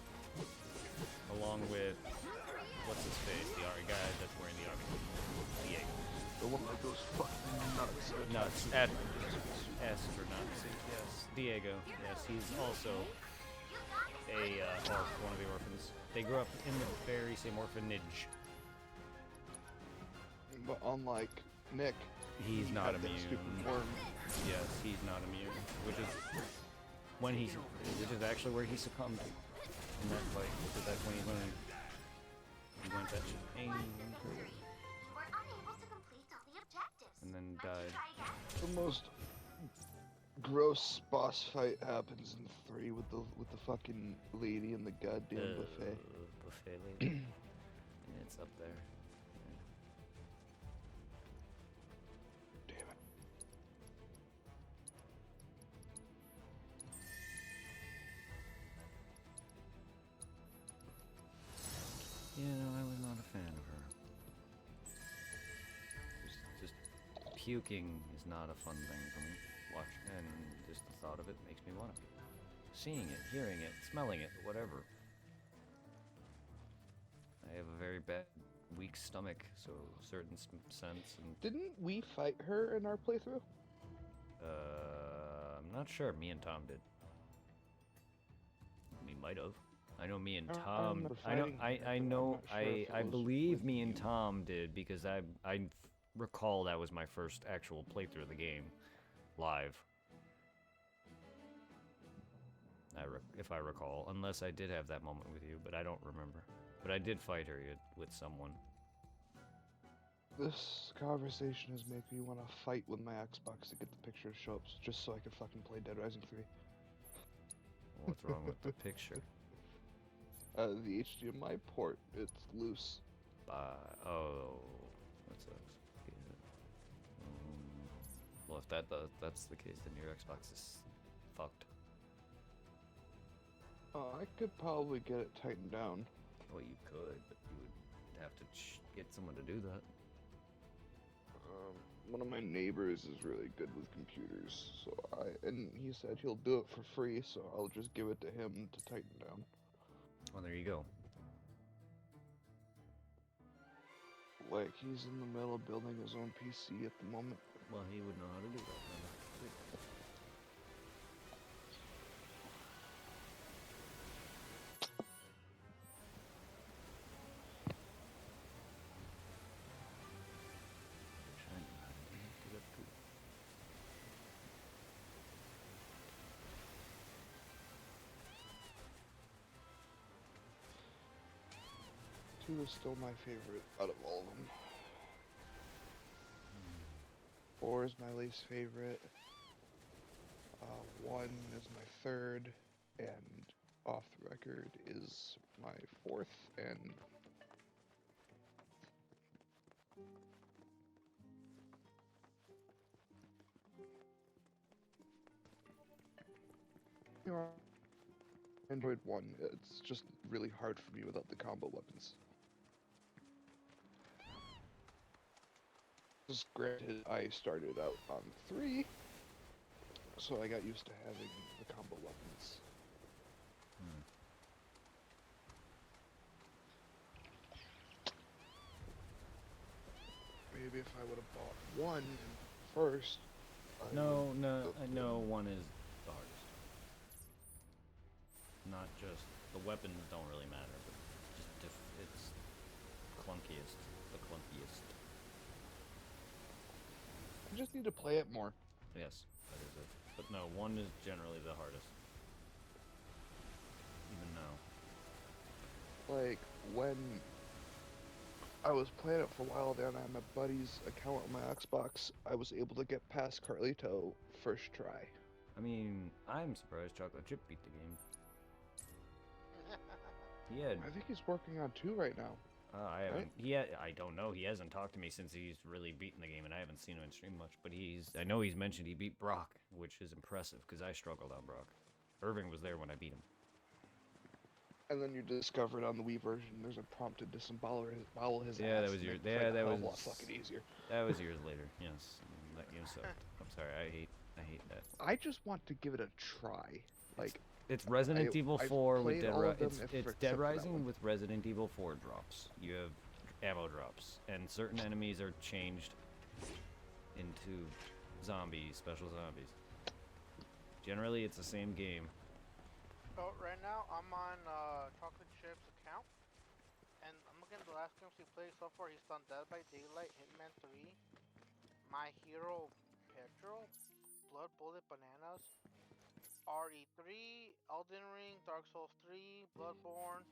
along with what's his face, the army guy that's wearing the army. Diego. The one that goes fucking nuts. Nuts. Astronauts. Yes. Diego. Yes, he's also one of the orphans. They grew up in the very same orphanage. But unlike Nick, he's he not had that immune. stupid worm. Yes, he's not immune, which is actually where he succumbed in that fight. Because that's when he went that and then died. The most gross boss fight happens in 3 with the fucking lady in the goddamn buffet. Buffet lady. And it's up there. Damn it. Yeah, no, I was not a fan of her. Just puking is not a fun thing for me. And just the thought of it makes me want to. Seeing it, hearing it, smelling it, whatever. I have a very bad, weak stomach, so certain scents and. Didn't we fight her in our playthrough? I'm not sure. Me and Tom did. We might have. I know me and Tom. I believe me and Tom did because I recall that was my first actual playthrough of the game, live. If I recall, unless I did have that moment with you, but I don't remember. But I did fight her with someone. This conversation has made me want to fight with my Xbox to get the picture to show up, just so I can fucking play Dead Rising 3. What's wrong with the picture? The HDMI port, it's loose. Oh, that sucks. Yeah. Well, if that's the case, then your Xbox is fucked. I could probably get it tightened down. Well, you could, but you would have to get someone to do that. One of my neighbors is really good with computers, and he said he'll do it for free, so I'll just give it to him to tighten down. Well, there you go. Like, he's in the middle of building his own PC at the moment. Well, he would know how to do that then. Two is still my favorite out of all of them. 4 is my least favorite. 1 is my third, and off the record is my fourth, and you know, Android 1, it's just really hard for me without the combo weapons. Just granted, I started out on 3, so I got used to having the combo weapons. Maybe if I would have bought 1 first. No, one is the hardest. Not just the weapons don't really matter, but just it's clunkiest, the clunkiest. I just need to play it more. Yes, that is it. But no, 1 is generally the hardest. Even now. Like, when I was playing it for a while down on my buddy's account on my Xbox, I was able to get past Carlito first try. I mean, I'm surprised Chocolate Chip beat the game. Yeah. I think he's working on 2 right now. I haven't. Right? I don't know. He hasn't talked to me since he's really beaten the game, and I haven't seen him in stream much. But I know he's mentioned he beat Brock, which is impressive because I struggled on Brock. Irving was there when I beat him. And then you discovered on the Wii version there's a prompt to disembowel his ass. Yeah, that was that was a lot fucking easier. That was years later. Yes, that game sucked. I'm sorry. I hate that. I just want to give it a try. Like. It's Resident Evil 4 with Dead Rising. It's Dead Rising with Resident Evil 4 drops. You have ammo drops, and certain enemies are changed into zombies, special zombies. Generally, it's the same game. So right now, I'm on Chocolate Chip's account, and I'm looking at the last games he played so far. He's done Dead by Daylight, Hitman 3, My Hero Petrol, Blood Bullet Bananas, RE3, Elden Ring, Dark Souls 3, Bloodborne,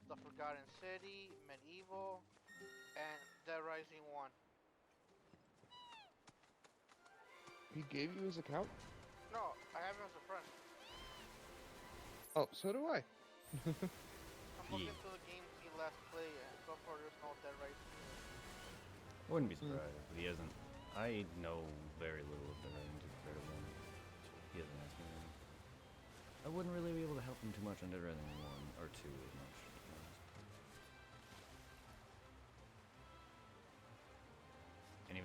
The Forgotten City, Medieval, and Dead Rising 1. He gave you his account? No, I have him as a friend. Oh, so do I. I'm looking through the games he last played, and so far there's no Dead Rising. Wouldn't be surprised, but he hasn't. I know very little of Dead Rising 2 compared to 1. He hasn't asked me anything. I wouldn't really be able to help him too much on Dead Rising 1 or 2 as much, to be honest. And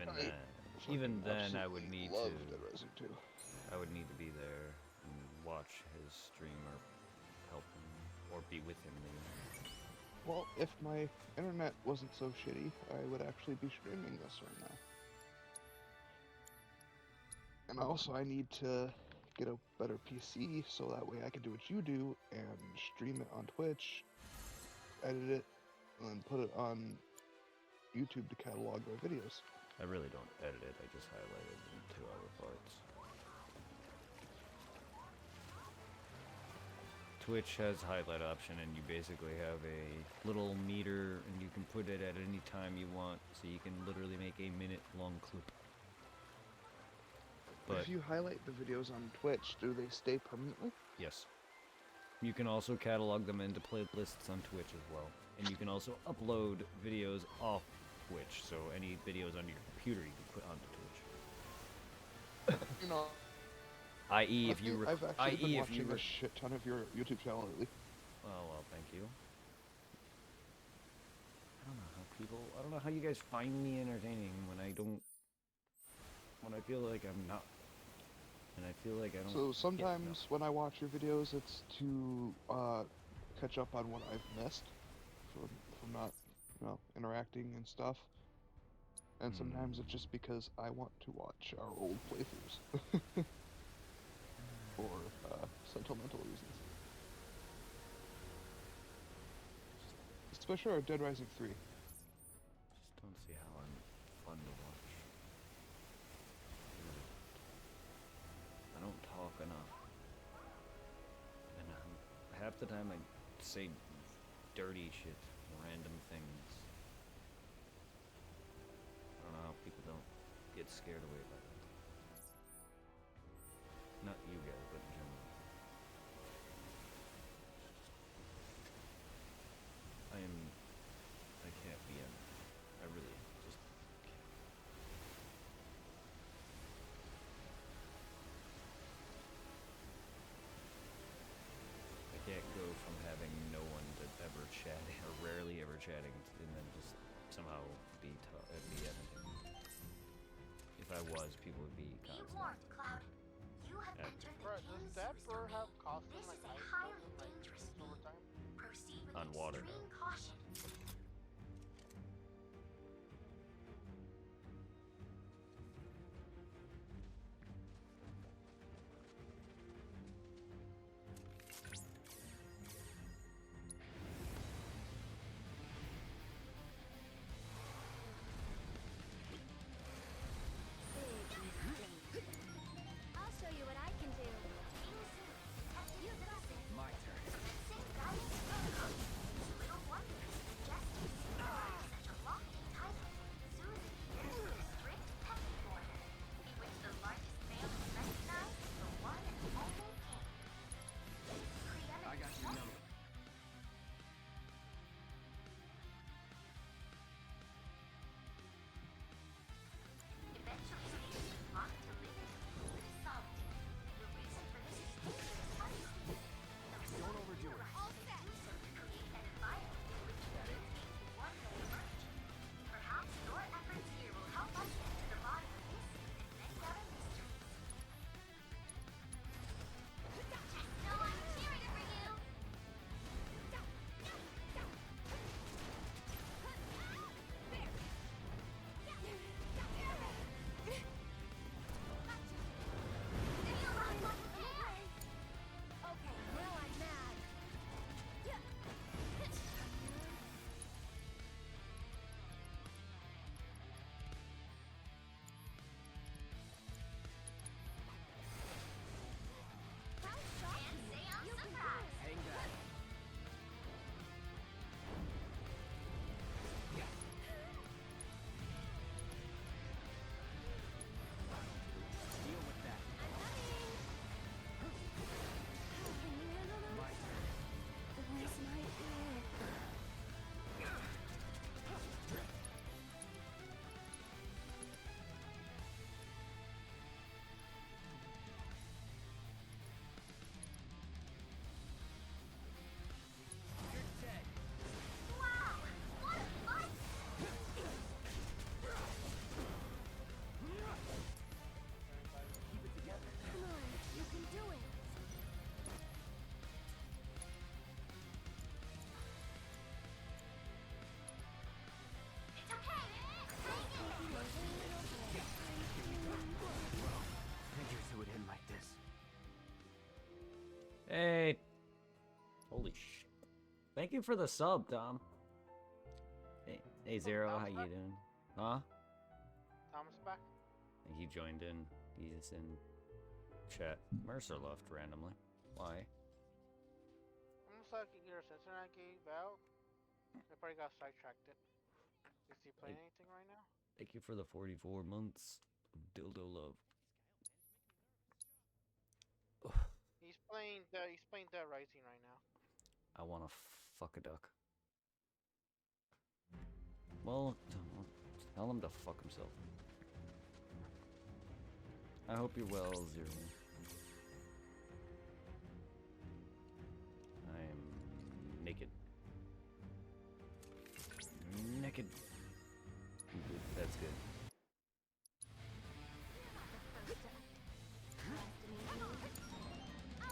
even then, I would need to. Dead Rising 2. I would need to be there and watch his stream or help him or be with him. Maybe. Well, if my internet wasn't so shitty, I would actually be streaming this right now. And also, I need to get a better PC so that way I can do what you do and stream it on Twitch, edit it, and then put it on YouTube to catalog my videos. I really don't edit it, I just highlight it in 2-hour parts. Twitch has highlight option, and you basically have a little meter and you can put it at any time you want, so you can literally make a minute-long clip. But if you highlight the videos on Twitch, do they stay permanently? Yes. You can also catalog them into playlists on Twitch as well. And you can also upload videos off Twitch, so any videos on your computer you can put onto Twitch. You know, i.e. if you I've actually been watching a shit ton of your YouTube channel lately. Oh, well, thank you. I don't know how you guys find me entertaining when I feel like I'm not. And I feel like I don't. So sometimes when I watch your videos, it's to catch up on what I've missed from not, interacting and stuff. And sometimes it's just because I want to watch our old playthroughs. For sentimental reasons. Especially our Dead Rising 3. Just don't see how I'm fun to watch. I don't talk enough. And half the time I say dirty shit, random things. I don't know how people don't get scared away by that. I was, people would be Be constantly. warned, Cloud. You have Yeah. entered the Bro, does King that Zoo's bird have domain. constant This like is a ice highly building, like dangerous over feat. time? Proceed with On water, extreme though. caution. I'll show you what I can do. King Zoo detected You the got missing. My turn. Commencing guidance protocol. Little wonder the majestic zoo holds such a lofty title. Zoo is adheres to a strict pecking order, in which the largest male is recognized as the one and only king. I got your number. Eventually stationed locked to live in complete solitude. The reason for this is dangerous unclear. The Don't overdo it. all set. Do so to create an environment in which beings one may emerge. Perhaps your efforts here will help us get to the bottom of this and many other mysteries. Just know I'm cheering for you. Feel like one there. Okay, now I'm mad. How shocking! Can't say I'm You can do surprised. it. Hang back. Deal with that. I'm coming. Can you handle those? My turn. Where's my ear? You're dead. Wow, what a fight! Keep it together. Come on, you can do it. It's okay. Figures it would end like this. Hey. Holy sh. Thank you for the sub, Tom. Hey Zero, how you doing? Huh? Thomas back? I think he joined in. He's in chat. Mercer left randomly. Why? Almost like either since I gave out, I probably got sidetracked. Is he playing anything right now? Thank you for the 44 months of dildo love. He's playing Dead Rising right now. I wanna fuck a duck. Well, tell him to fuck himself. I hope you're well, Zero. I am naked. Naked. Good, that's good.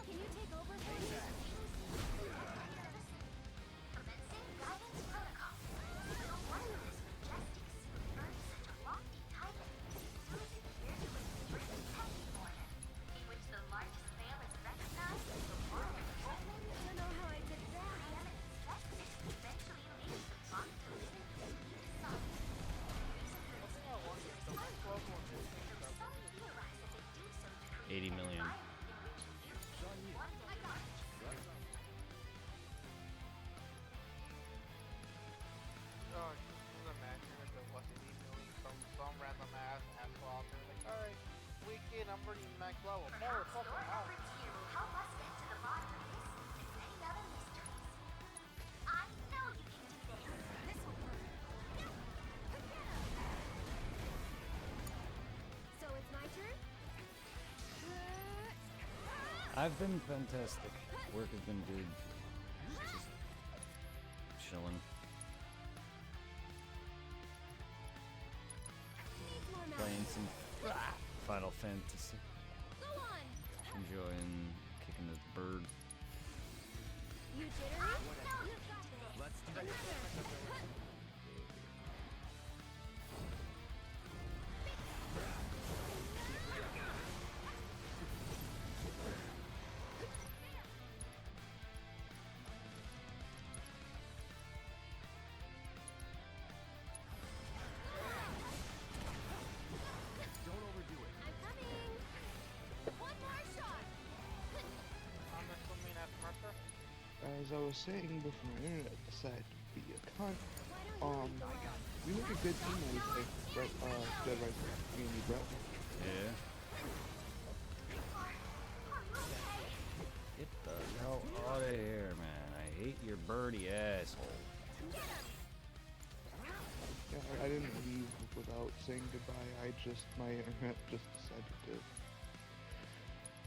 Can you take over for me? Commencing guidance protocol. Little wonder this majestic zoo earned such a lofty title. Zoos adhere to a strict pecking order, in which the largest male is recognized as the one and only king. Don't know how I did that. Preeminent sex eventually leads the flock to live in complete solitude. The reason for this is dangerous unknown. Some theorize that they do so to create 80 an million. environment in which beings one day emerge. Oh, just imagine if it wasn't emailing from some random asshole out there. Like, alright, weekend, I'm burning Mac level. Perhaps Motherfucker, your out. efforts here will help us get to the bottom of this and many other mysteries. I know you can do this. This will work. So it's my turn? I've been fantastic. Work has been good. Just chilling. Needs more Playing magic. some Final Fantasy. Go on. Enjoying kicking this bird. You jittery? You got this. Let's do it. I'm coming. One more shot. I'm assuming that's Mercer. As I was saying before my internet decided to be a cunt, Why don't you we make a good team when we play Dead Rising. Me and you, Brett. Yeah. Get the hell out of here, man. I hate your birdie asshole. Yeah, I didn't leave without saying goodbye. My internet just decided to.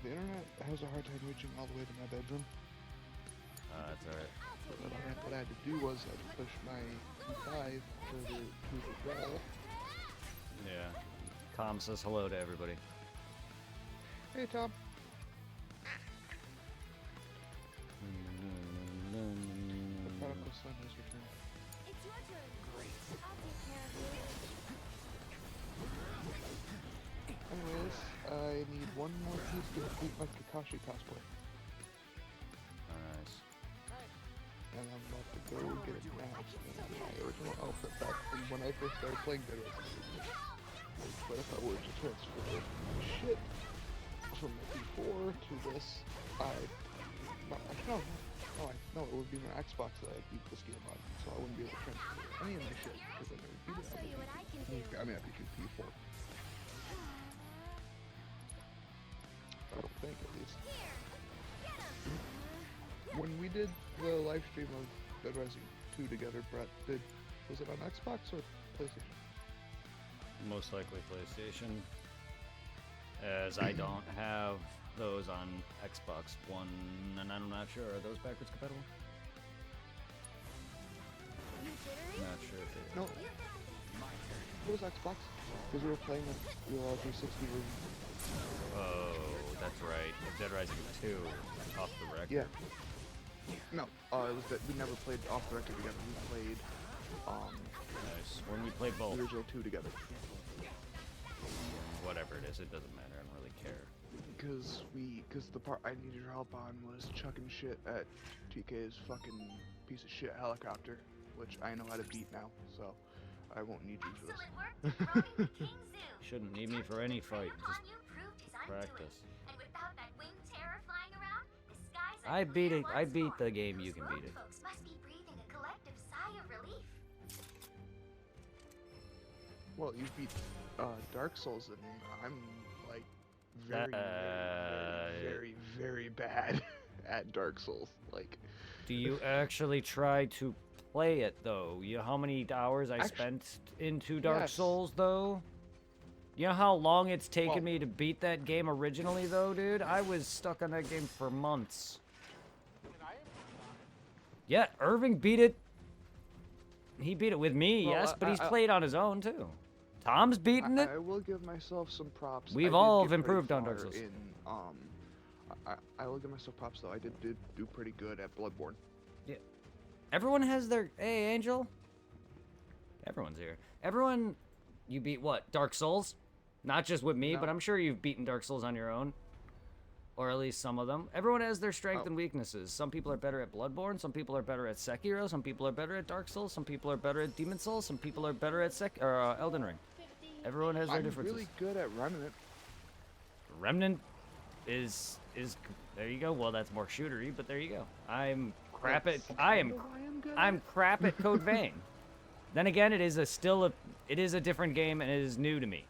The internet has a hard time reaching all the way to my bedroom. That's alright. What I had to do was I had to push my P5 to the wall. Yeah. Tom says hello to everybody. Hey, Tom. The prodigal son has returned. It's your turn. Great. I'll take care of you. Anyways, I need one more piece to complete my Kakashi cosplay. Nice. And I'm about to go get it matched in my original outfit back from when I first started playing Dead Rising. But if I were to transfer shit from my P4 to this, no, it would be my Xbox that I beat this game on, so I wouldn't be able to transfer any of my shit because I never beat I'll it. show you what I can do. I mean, I beat P4. I don't think, at least. Here. Get him. When we did the live stream of Dead Rising 2 together, Brett, was it on Xbox or PlayStation? Most likely PlayStation. As I don't have those on Xbox One, and I'm not sure. Are those backwards compatible? You jittery? Not sure if they No, You got this. it was Xbox. Because we were playing with the 360 version. Oh, that's right. Dead Rising 2 off the record. Yeah. No, it was that we never played off the record together. We played Nice. When we play both, the original 2 together. whatever it is, it doesn't matter. I don't really care. Because the part I needed your help on was chucking shit at TK's fucking piece of shit helicopter, which I know how to beat now, so I won't need you for this. Excellent work defrauding the King Zoo. Shouldn't need me for any fight. Upon Just you proved his undoing. practice. And without that winged terror flying around, the skies are I beat clear it. I once beat more. the game. You Those can beat road it. folks must be breathing a collective sigh of relief. Well, you beat Dark Souls, and I'm like very bad at Dark Souls. Like, Do you actually try to play it though? You know how many hours I Actu- spent into Dark Yes. Souls though? You know how long it's taken Well- me to beat that game originally though, dude? I was stuck on that game for months. Yeah, Irving beat it. He beat it with me, Well, yes, but he's I- played on his own too. Tom's beaten it. I will give myself some props. We've I did all get pretty improved on Dark far Souls. In, I will give myself props though. I did do pretty good at Bloodborne. Everyone has their. Hey, Angel. Everyone's here. Everyone, you beat what? Dark Souls? Not just with me, No. but I'm sure you've beaten Dark Souls on your own. Or at least some of them. Everyone has their strength Oh. and weaknesses. Some people are better at Bloodborne. Some people are better at Sekiro. Some people are better at Dark Souls. Some people are better at Demon Souls. Some people are better at Elden Ring. Everyone has their I'm differences. really good at Remnant. Remnant is there you go. Well, that's more shootery, but there you go. I'm crap at I'm crap at Code Vein. Then again, it is a different game and it is new to me.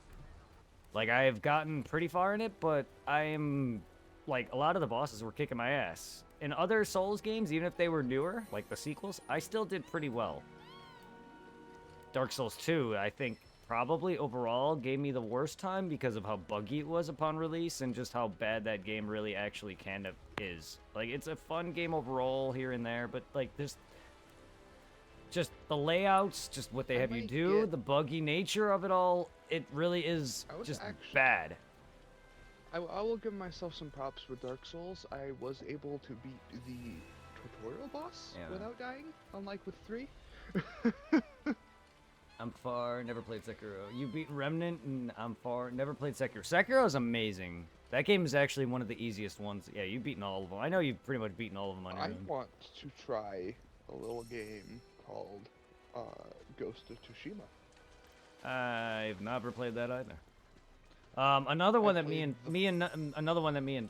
Like I have gotten pretty far in it, but I am like a lot of the bosses were kicking my ass. In other Souls games, even if they were newer, like the sequels, I still did pretty well. Dark Souls 2, I think probably overall gave me the worst time because of how buggy it was upon release and just how bad that game really actually kind of is. Like it's a fun game overall here and there, but like just the layouts, just what they have you do, the buggy nature of it all, it really is just bad. I will give myself some props with Dark Souls. I was able to beat the tutorial boss without dying, unlike with 3. I'm far, never played Sekiro. You beat Remnant, and I'm far, never played Sekiro. Sekiro is amazing. That game is actually one of the easiest ones. Yeah, you've beaten all of them. I know you've pretty much beaten all of them on your own. I want to try a little game called Ghost of Tsushima. I've never played that either. Another one that me and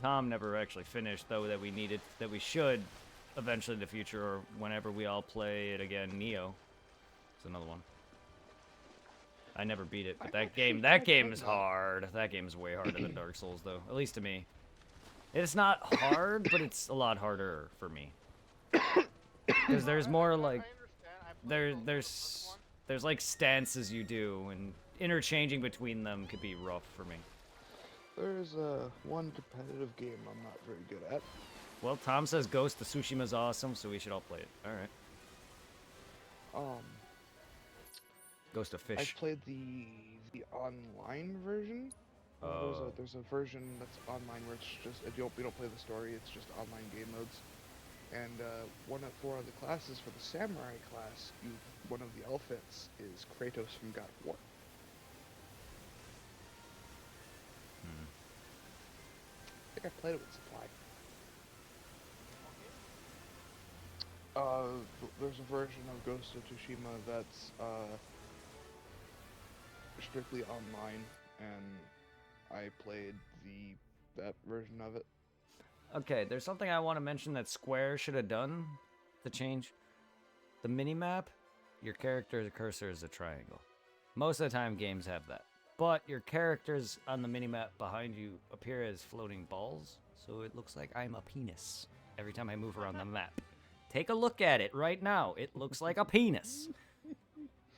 Tom never actually finished, though, that we should eventually in the future, or whenever we all play it again. Neo. It's another one. I never beat it, but that game is hard. That game is way harder than Dark Souls, though. At least to me. It's not hard, but it's a lot harder for me. Because there's more like there's like stances you do, and interchanging between them could be rough for me. There's one competitive game I'm not very good at. Well, Tom says Ghost of Tsushima is awesome, so we should all play it. All right. Ghost of Fish. I played the online version. There's a version that's online where it's just we don't play the story. It's just online game modes. And one of the classes for the samurai class, one of the outfits is Kratos from God of War. I think I played it with Supply. There's a version of Ghost of Tsushima that's strictly online, and I played that version of it. Okay, there's something I want to mention that Square should have done to change the mini-map. Your character's cursor is a triangle. Most of the time games have that. But your characters on the mini-map behind you appear as floating balls, so it looks like I'm a penis every time I move around the map. Take a look at it right now. It looks like a penis.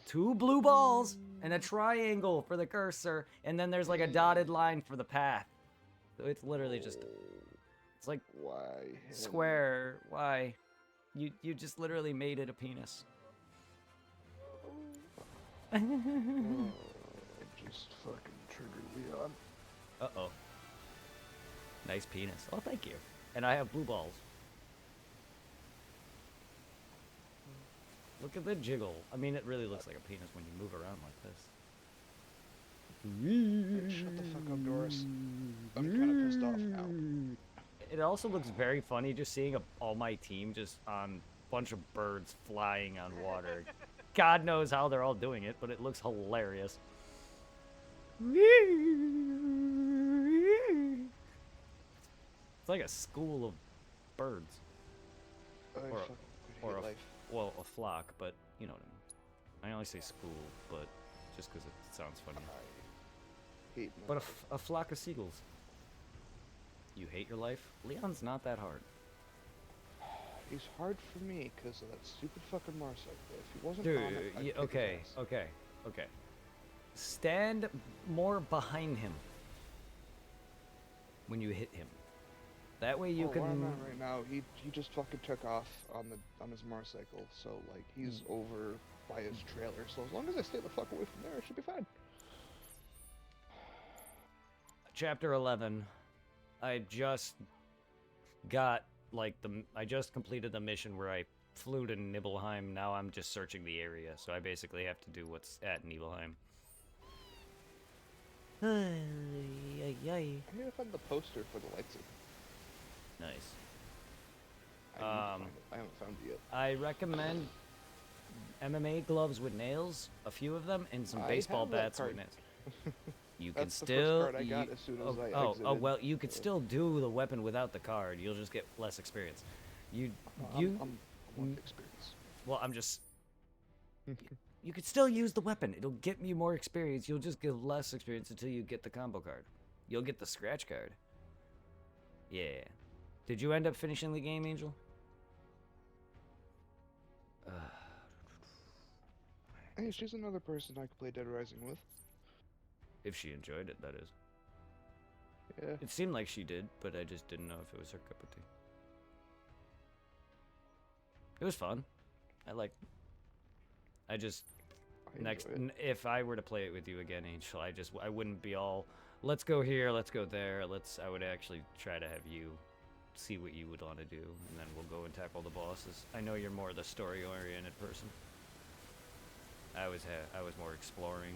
2 blue balls and a triangle for the cursor, and then there's like a dotted line for the path. So it's literally just... It's like... Why? Square. Why? You just literally made it a penis. Just fucking triggered me on. Uh-oh. Nice penis. Oh, thank you. And I have blue balls. Look at the jiggle. I mean, it really looks like a penis when you move around like this. Hey, shut the fuck up, Doris. I'm kind of pissed off now. It also looks very funny just seeing all my team just on a bunch of birds flying on water. God knows how they're all doing it, but it looks hilarious. It's like a school of birds. Or a flock, but you know what I mean. I only say school, but just because it sounds funny. I hate but a flock of seagulls. You hate your life? Leon's not that hard. He's hard for me because of that stupid fucking motorcycle. If he wasn't Dude, on it, I'd kick his ass. okay. Stand more behind him when you hit him. That way you can. Where I'm at right now, he just fucking took off on his motorcycle, so like he's over by his trailer. So as long as I stay the fuck away from there, it should be fine. Chapter 11. I just got I just completed the mission where I flew to Nibelheim. Now I'm just searching the area, so I basically have to do what's at Nibelheim. I need to find the poster for the lightsaber. Nice. I haven't found it yet. I recommend MMA gloves with nails, a few of them, and some baseball bats with nails. You can That's still. The first card I got as soon as I exited. Well, you could still do the weapon without the card. You'll just get less experience. I want experience. Well, I'm just. You could still use the weapon. It'll get you more experience. You'll just get less experience until you get the combo card. You'll get the scratch card. Yeah. Did you end up finishing the game, Angel? Hey, she's another person I could play Dead Rising with. If she enjoyed it, that is. Yeah. It seemed like she did, but I just didn't know if it was her cup of tea. It was fun. I like. I just I enjoy it. if I were to play it with you again, Angel, I wouldn't be all let's go here, let's go there. I would actually try to have you see what you would want to do, and then we'll go and tackle the bosses. I know you're more the story-oriented person. I was more exploring,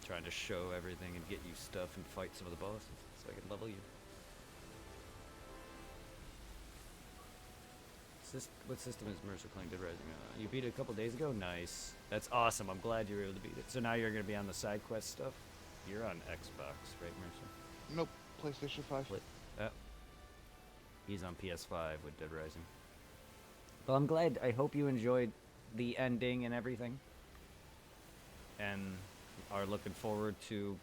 trying to show everything and get you stuff and fight some of the bosses so I can level you. What system is Mercer playing Dead Rising? You beat it a couple days ago? Nice. That's awesome. I'm glad you were able to beat it. So now you're going to be on the side quest stuff? You're on Xbox, right, Mercer? Nope, PlayStation 5. He's on PS5 with Dead Rising. Well, I'm glad. I hope you enjoyed the ending and everything. And are looking forward to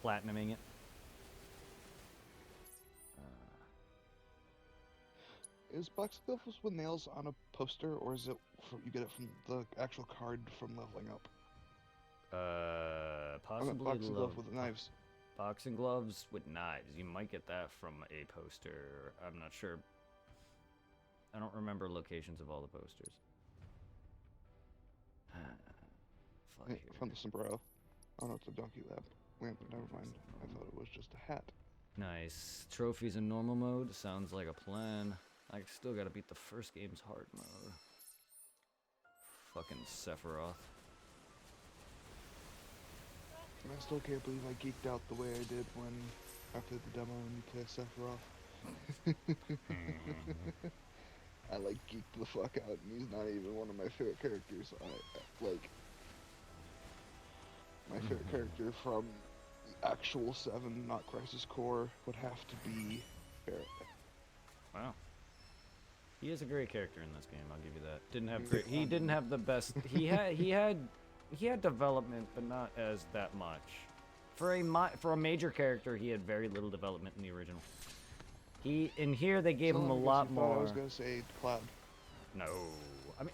platinuming it. Is Box Glove with nails on a poster, or is it you get it from the actual card from leveling up? Possibly Boxing glove with knives. Boxing gloves with knives. You might get that from a poster. I'm not sure. I don't remember locations of all the posters. Hey, from the sombrero. Oh no, it's a donkey lamp. Never mind. I thought it was just a hat. Nice. Trophies in normal mode. Sounds like a plan. I still gotta beat the first game's hard mode. Fucking Sephiroth. I still can't believe I geeked out the way I did when after the demo when you play Sephiroth. I like geeked the fuck out, and he's not even one of my favorite characters. I like my favorite character from the actual 7, not Crisis Core, would have to be Barrett. Wow. He is a great character in this game. I'll give you that. Didn't have great. He didn't have the best. He had development, but not as that much. For a major character, he had very little development in the original. In here they gave him a lot more. I was gonna say Cloud. No, I mean,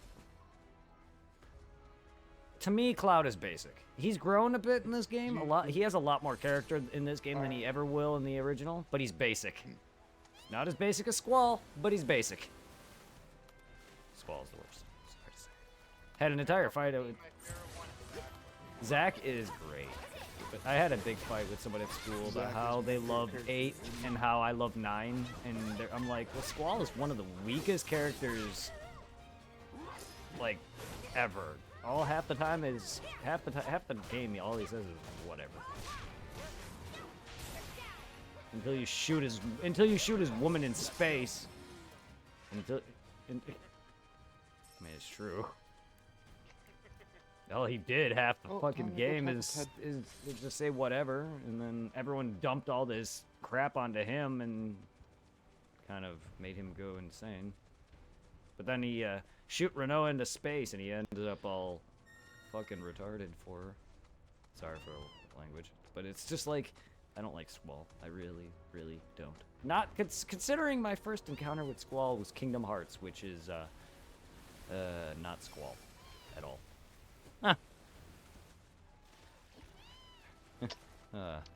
to me, Cloud is basic. He's grown a bit in this game. A lot. He has a lot more character in this game than he ever will in the original. But he's basic. Not as basic as Squall, but he's basic. Squall's the worst. Sorry to say. Had an entire fight. Zach is great. But I had a big fight with somebody at school about how they love 8 and how I love 9, and I'm like, well, Squall is one of the weakest characters, like, ever. Half the the game, all he says is whatever. Until you shoot his woman in space. I mean, it's true. All he did half the fucking game is just say whatever, and then everyone dumped all this crap onto him and kind of made him go insane. But then he shoot Renault into space, and he ended up all fucking retarded for her. Sorry for the language, but it's just like, I don't like Squall. I really, really don't. Not considering my first encounter with Squall was Kingdom Hearts, which is not Squall at all. Huh.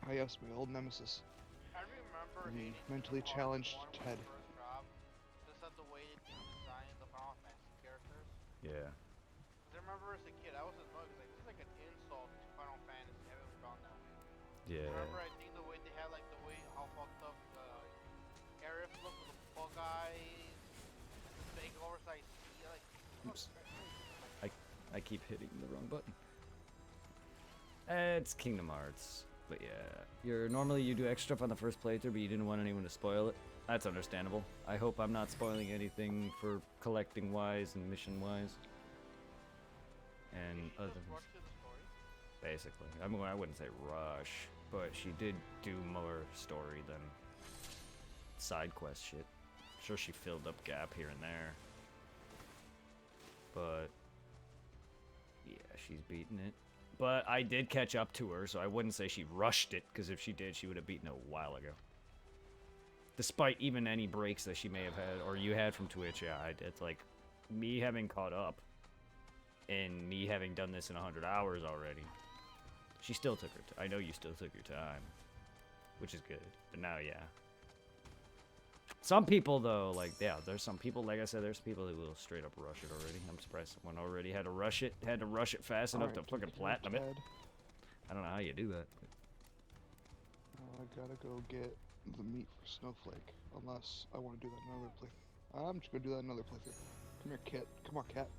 Yes, my old nemesis. I remember The mentally challenged Ted. Just at the way they designed the Final Fantasy characters. Yeah. I remember as a kid, I was annoyed because this is like an insult to Final Fantasy. I haven't gone that way. Yeah. Remember, I think the way they had like the way how fucked up Aerith looked with the bug eyes, and the big oversized sea, like. Oops. I keep hitting the wrong button. It's Kingdom Hearts, but yeah, normally you do extra stuff on the first playthrough, but you didn't want anyone to spoil it. That's understandable. I hope I'm not spoiling anything for collecting wise and mission wise. And other things. Basically, I wouldn't say rush, but she did do more story than side quest shit. Sure, she filled up gap here and there, but. Yeah, she's beating it. But I did catch up to her, so I wouldn't say she rushed it, because if she did, she would have beaten it a while ago. Despite even any breaks that she may have had, or you had from Twitch, yeah, it's like, me having caught up, and me having done this in 100 hours already, she still took her I know you still took your time, which is good, but now, yeah. Some people though, like yeah, there's some people. Like I said, there's people who will straight up rush it already. I'm surprised someone already had to rush it fast enough to Alright, fucking platinum it. Ted. I don't know how you do that. I gotta go get the meat for Snowflake. Unless I want to do that in another playthrough. I'm just gonna do that in another playthrough. Come here, Kit. Come on, cat.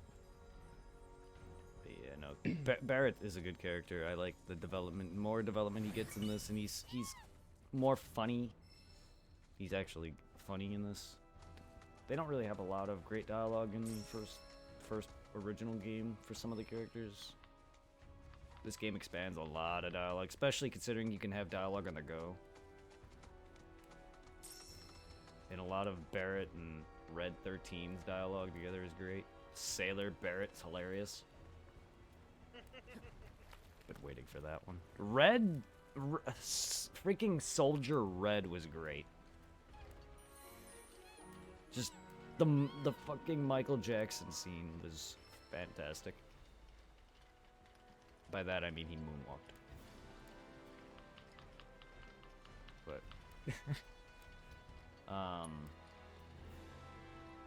But yeah, no. Barrett is a good character. I like the development, more development he gets in this, and he's more funny. He's actually funny in this. They don't really have a lot of great dialogue in the first original game for some of the characters. This game expands a lot of dialogue, especially considering you can have dialogue on the go. And a lot of Barrett and Red 13's dialogue together is great. Sailor Barrett's hilarious. Been waiting for that one. Freaking Soldier Red was great. Just the fucking Michael Jackson scene was fantastic. By that I mean he moonwalked. But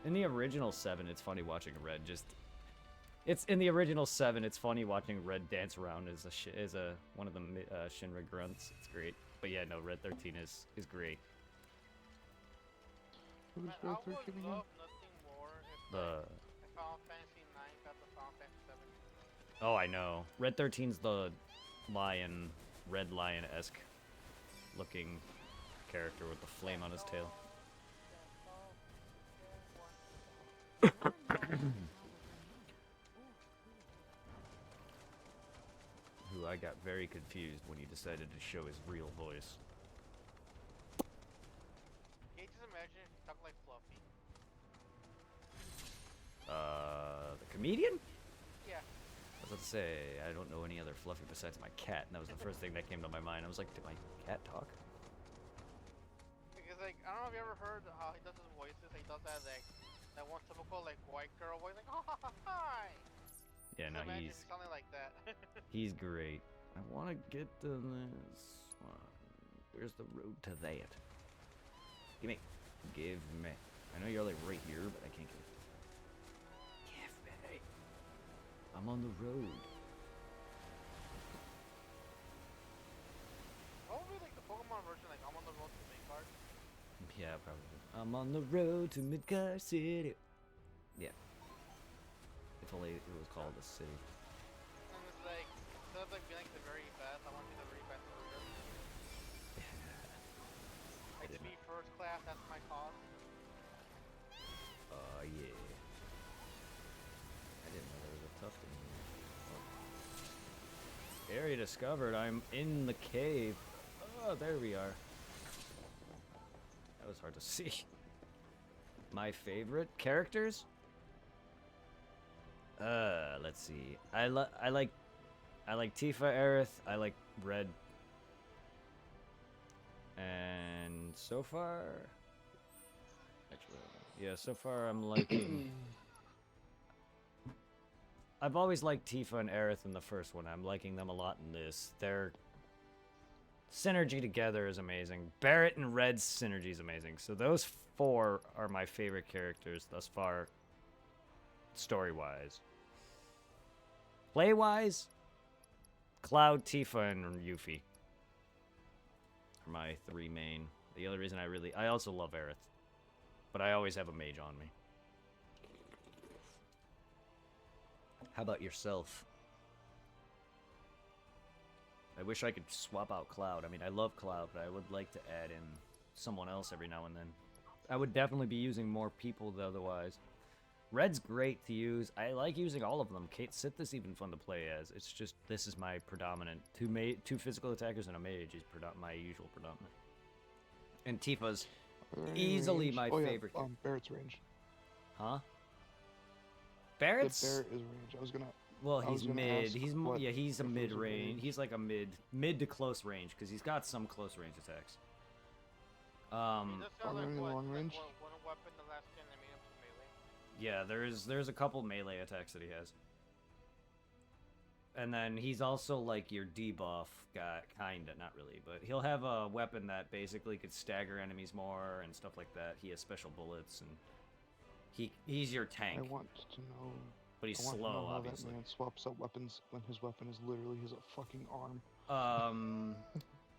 in the original 7, it's funny watching Red it's in the original 7, it's funny watching Red dance around as one of the Shinra grunts. It's great. But yeah, no, Red 13 is great. Who's Man, Red I would 13 again? love nothing more if Final Fantasy 9 got the Final Fantasy 7. Oh, I know. Red 13's the lion, red lion-esque looking character with the flame on his tail. Who I got very confused when he decided to show his real voice. Can you just imagine if he talked like Fluffy? The comedian? Yeah. I was about to say, I don't know any other Fluffy besides my cat, and that was the first thing that came to my mind. I was like, did my cat talk? Because, like, I don't know if you ever heard how he does his voices. He does that, like, that one typical, like, white girl voice, like, oh, hi! Yeah, no, imagine he's something like that. he's great. I want to get to this one. Where's the road to that? Give me. Give me. I know you're like right here, but I can't get it. Give me. I'm on the road. What would be, like, the Pokemon version, like, I'm on the road to Midgard? Yeah, probably. I'm on the road to Midgard City. Yeah. If only it was called a city. And it's like, instead of, like, being, like, the very best, I want to be the very best version. Like, to be first class, that's my cause. Oh, yeah. I didn't know there was a Tufton here. Area discovered. I'm in the cave. Oh, there we are. That was hard to see. My favorite characters? Let's see. I like Tifa, Aerith. I like Red. And so far, actually, yeah, so far I'm liking. I've always liked Tifa and Aerith in the first one. I'm liking them a lot in this. Their synergy together is amazing. Barrett and Red's synergy is amazing. So those 4 are my favorite characters thus far, story-wise. Play-wise, Cloud, Tifa, and Yuffie are my 3 main. The other reason I also love Aerith, but I always have a mage on me. How about yourself? I wish I could swap out Cloud. I mean, I love Cloud, but I would like to add in someone else every now and then. I would definitely be using more people otherwise. Red's great to use. I like using all of them. Kate Sith is even fun to play as. It's just, this is my predominant. 2 physical attackers and a mage is my usual predominant. And Tifa's easily my favorite. Yeah, Barrett's range. Huh? Barrett's? Barrett is range. I was gonna. Well, he's mid. He's a if mid it was a range. He's like a mid to close range because he's got some close range attacks. He just got, like, long range? one weapon the last game that made him to melee. Yeah, there's a couple melee attacks that he has. And then he's also like your debuff guy, kinda, not really, but he'll have a weapon that basically could stagger enemies more and stuff like that. He has special bullets, and he's your tank. I want to know. But he's I want to slow, know how obviously. that man swaps out weapons when his weapon is literally his fucking arm.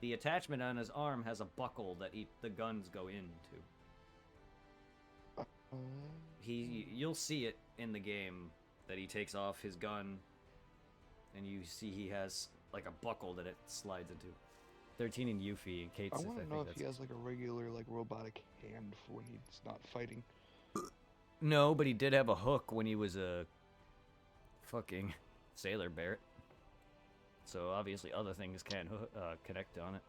The attachment on his arm has a buckle that the guns go into. You'll see it in the game that he takes off his gun, and you see he has like a buckle that it slides into. 13 in Yuffie and Kate. I want to know if he has like a regular like robotic hand for when he's not fighting. No, but he did have a hook when he was a fucking Sailor Barrett. So obviously other things can't connect on it.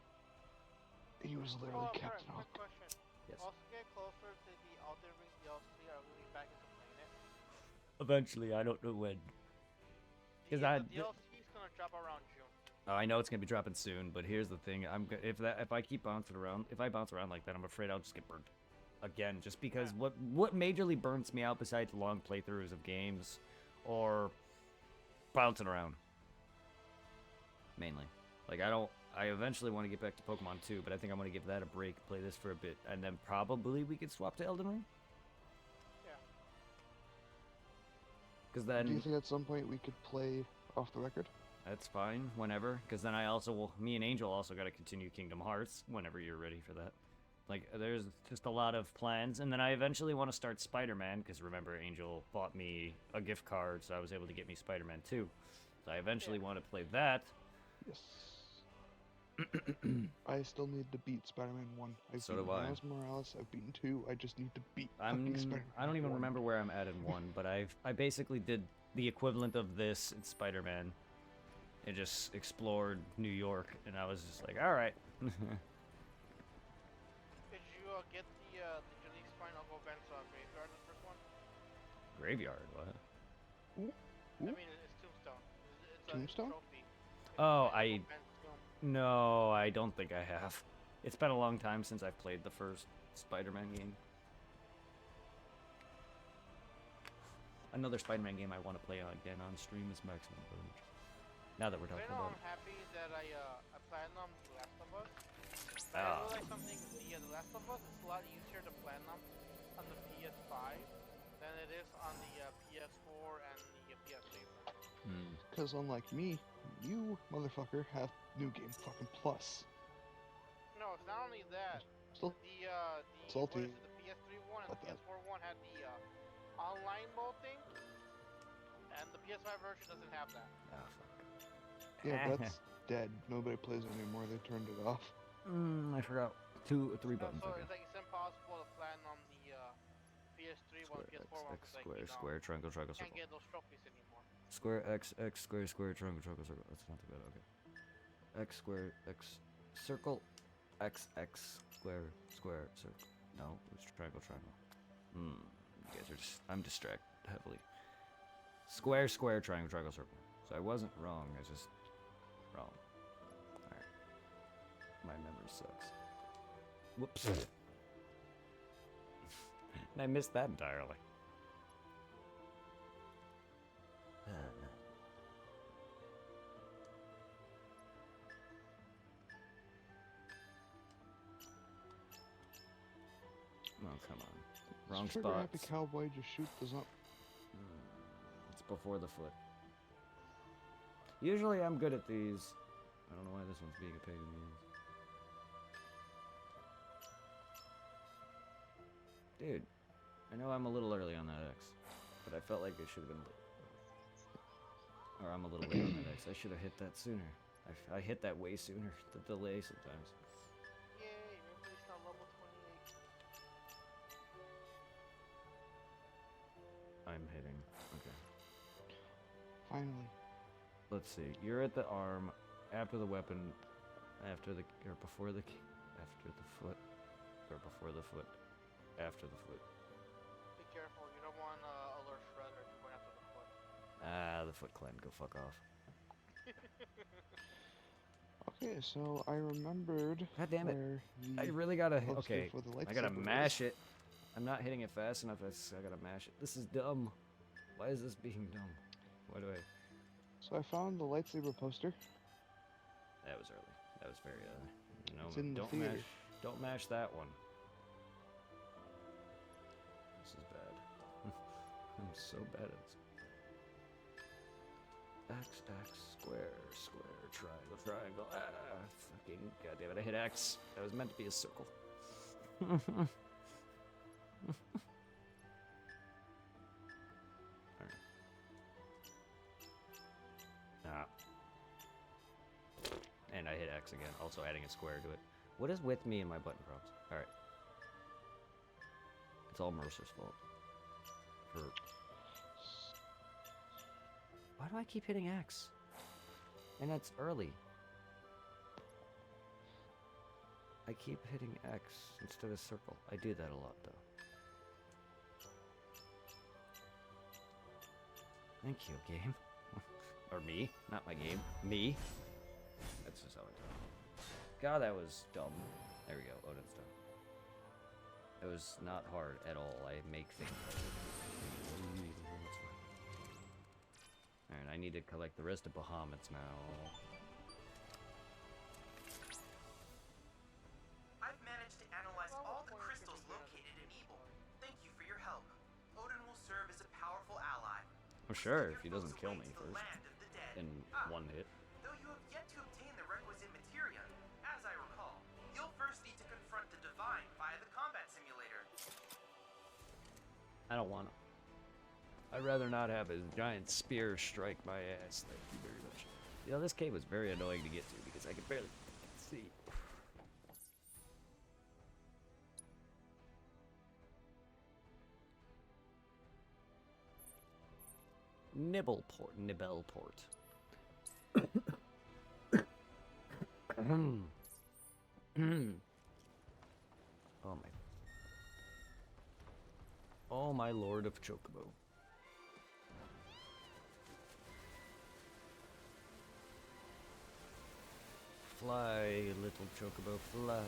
He was literally Quick Captain Hook. question. Yes. Also get closer to the Elden Ring DLC. Are we back into playing it? Eventually, I don't know when. The Because DLC is gonna drop around June. Oh, I know it's gonna be dropping soon, but here's the thing: if I keep bouncing around, if I bounce around like that, I'm afraid I'll just get burnt again. Just because what majorly burns me out besides long playthroughs of games, or bouncing around, mainly. Like I eventually want to get back to Pokemon 2, but I think I'm gonna give that a break, play this for a bit, and then probably we could swap to Elden Ring. Yeah. Because then. Do you think at some point we could play off the record? That's fine, whenever. Because then I also will. Me and Angel also got to continue Kingdom Hearts whenever you're ready for that. Like, there's just a lot of plans. And then I eventually want to start Spider-Man, because remember, Angel bought me a gift card, so I was able to get me Spider-Man 2. So I eventually want to play that. Yes. I still need to beat Spider-Man 1. I've So do beaten I. Miles Morales, I've beaten 2, I just need to beat fucking Spider-Man I don't even 1. remember where I'm at in 1, but I basically did the equivalent of this in Spider-Man. It just explored New York, and I was just like, alright. Did you get the Janice Final Go Vents Graveyard in the first one? Graveyard, what? I mean, it's Tombstone. It's Tombstone? a trophy. Oh, Final Go Vents Tomb. No, I don't think I have. It's been a long time since I've played the first Spider-Man game. Another Spider-Man game I want to play again on stream is Maximum Carnage. Now that we're talking Right now, about I'm happy that I platinum The Last of Us. But I Ah. realized something. The Last of Us is a lot easier to platinum on the PS5 than it is on the PS4 and the PS3. Because unlike me, you motherfucker have New Game fucking Plus. No, it's not only that. Still The salty what is it, the PS3 one and about the that. PS4 one had the online mode thing, and the PS5 version doesn't have that. Oh, fuck. Yeah, that's dead. Nobody plays it anymore. They turned it off. I forgot 2 or 3 buttons. So Okay. it's like it's impossible to platinum the PS3 one, Square, PS4 one, X, because like, square, you know, square, triangle, triangle, can't circle. get those trophies anymore. Square, X, X, square, square, triangle, triangle, circle. That's not too bad, okay. X, square, X, circle, X, X, square, square, circle. No, it's triangle, triangle. You guys are just, I'm distracted heavily. Square, square, triangle, triangle, circle. So I wasn't wrong, I just wrong. Alright. My memory sucks. Whoops. And I missed that entirely. Oh, come on. Wrong Does Trigger Happy spots. Cowboy just shoot the up? It's before the foot. Usually I'm good at these. I don't know why this one's being a pain in the ass. Dude, I know I'm a little early on that X, but I felt like it should have been or I'm a little late on that X. I should have hit that sooner. I hit that way sooner. The delay sometimes. Yay, everybody's now level 28. I'm hitting. Okay. Finally. Let's see. You're at the arm, after the weapon, after the or before the after the foot, or before the foot, after the foot. Be careful, you don't want alert Shredder going after the foot. Ah, the Foot Clan, go fuck off. Okay, so I remembered. God damn it. where I the really gotta. cluster Okay, for the I gotta lightsaber mash is. it. I'm not hitting it fast enough. I gotta mash it. This is dumb. Why is this being dumb? Why do I? So I found the lightsaber poster. That was early. That was very no, It's in the don't theater. don't mash that one. This is bad. I'm so bad at this. X, square, square, triangle, triangle. Ah, fucking goddamn it! I hit X. That was meant to be a circle. Alright. Ah. And I hit X again, also adding a square to it. What is with me and my button prompts? Alright. It's all Mercer's fault. Why do I keep hitting X? And that's early. I keep hitting X instead of circle. I do that a lot, though. Thank you, game. Or me. Not my game. Me. That's just how I talk. God, that was dumb. There we go. Odin's done. It was not hard at all. I make things. Alright, I need to collect the rest of Bahamut's now. I've managed to analyze all the crystals located in Ebel. Thank you for your help. Odin will serve as a powerful ally. I'm sure if he doesn't kill me To the first. land of the dead. In one hit. Though you have yet to obtain the requisite materia, as I recall, you'll first need to confront the Divine via the combat simulator. I don't want to. I'd rather not have his giant spear strike my ass. Thank you very much. You know, this cave was very annoying to get to because I could barely see. Nibbleport. Oh my. Oh my lord of Chocobo. Fly, little Chocobo, fly.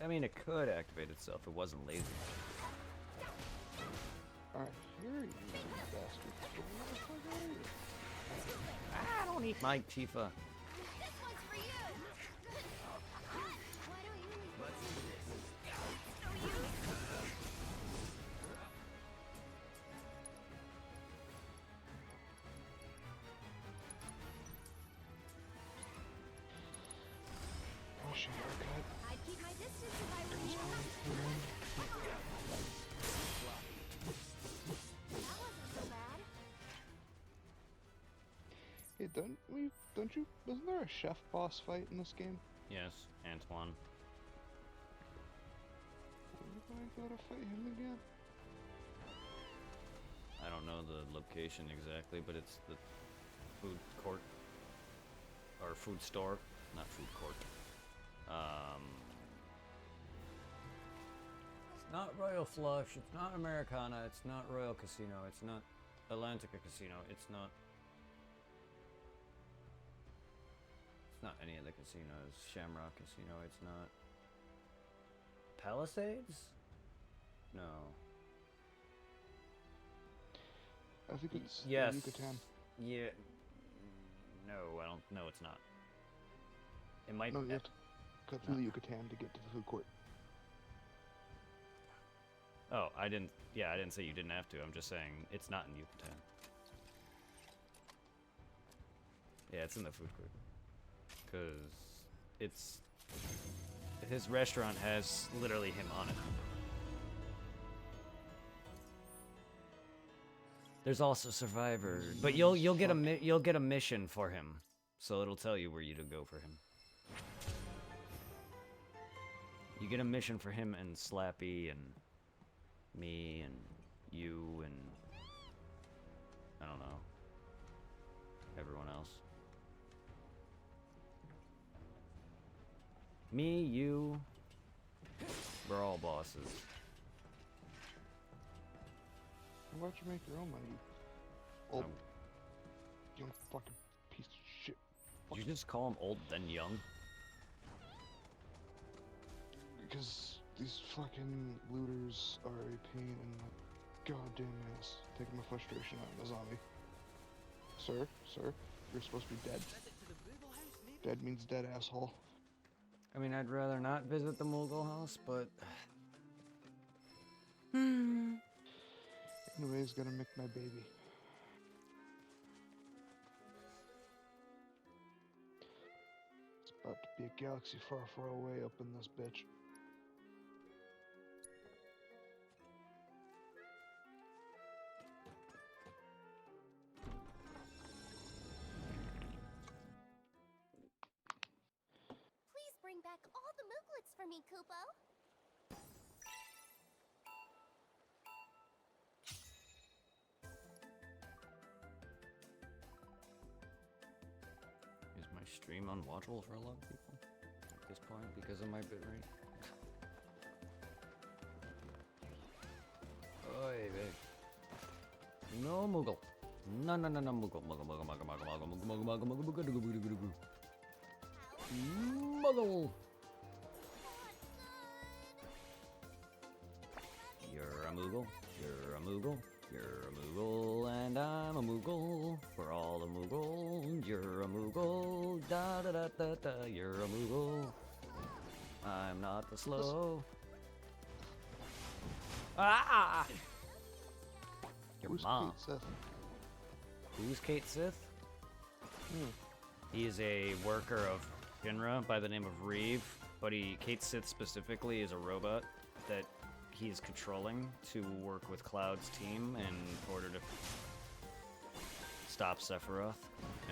I mean, it could activate itself. It wasn't lazy. Alright, here you bastards. Where the fuck are you? I don't eat my Tifa. This one's for you. Why don't you leave? Let's do this. Oh shit, haircut. I'd keep my distance if I were you. That wasn't so bad. Hey, don't you, wasn't there a chef boss fight in this game? Yes, Antoine. Why do I gotta fight him again? I don't know the location exactly, but it's the food court. Or food store, not food court. It's not Royal Flush, it's not Americana, it's not Royal Casino, it's not Atlantica Casino, it's not any of the casinos. Shamrock Casino, it's not Palisades? No. I think it's Yes. Yucatan. Yeah. No, I don't. No, it's not. It might. No, you have to cut through the Yucatan to get to the food court. Oh, I didn't. Yeah, I didn't say you didn't have to. I'm just saying it's not in Yucatan. Yeah, it's in the food court. Cause it's his restaurant has literally him on it. There's also Survivor, but you'll get a mission for him, so it'll tell you where you to go for him. You get a mission for him and Slappy and me and you and I don't know, everyone else. Me, you, we're all bosses. Why don't you make your own money? You old, young fucking piece of shit. Did you just call him old then young? because these fucking looters are a pain in the goddamn ass. Taking my frustration out on a zombie. Sir, you're supposed to be dead. Dead means dead, asshole. I mean, I'd rather not visit the Mughal house, but... Anyways, gonna make my baby. It's about to be a galaxy far, far away up in this bitch. Please bring back all the Mooglets for me, Kupo. Is my stream unwatchable for a lot of people at this point because of my bitrate? Oy vey. No Moogle. No Moogle. Muggle. You're a Moogle. You're a Moogle. You're a Moogle, and I'm a Moogle. We're all a Moogle. You're a Moogle. Da da da da da. You're a Moogle. I'm not the slow. Ah! Your Who's mom. Kate Sith? Who's Kate Sith? He is a worker of Shinra by the name of Reeve, but Kate Sith specifically is a robot that he is controlling to work with Cloud's team in order to stop Sephiroth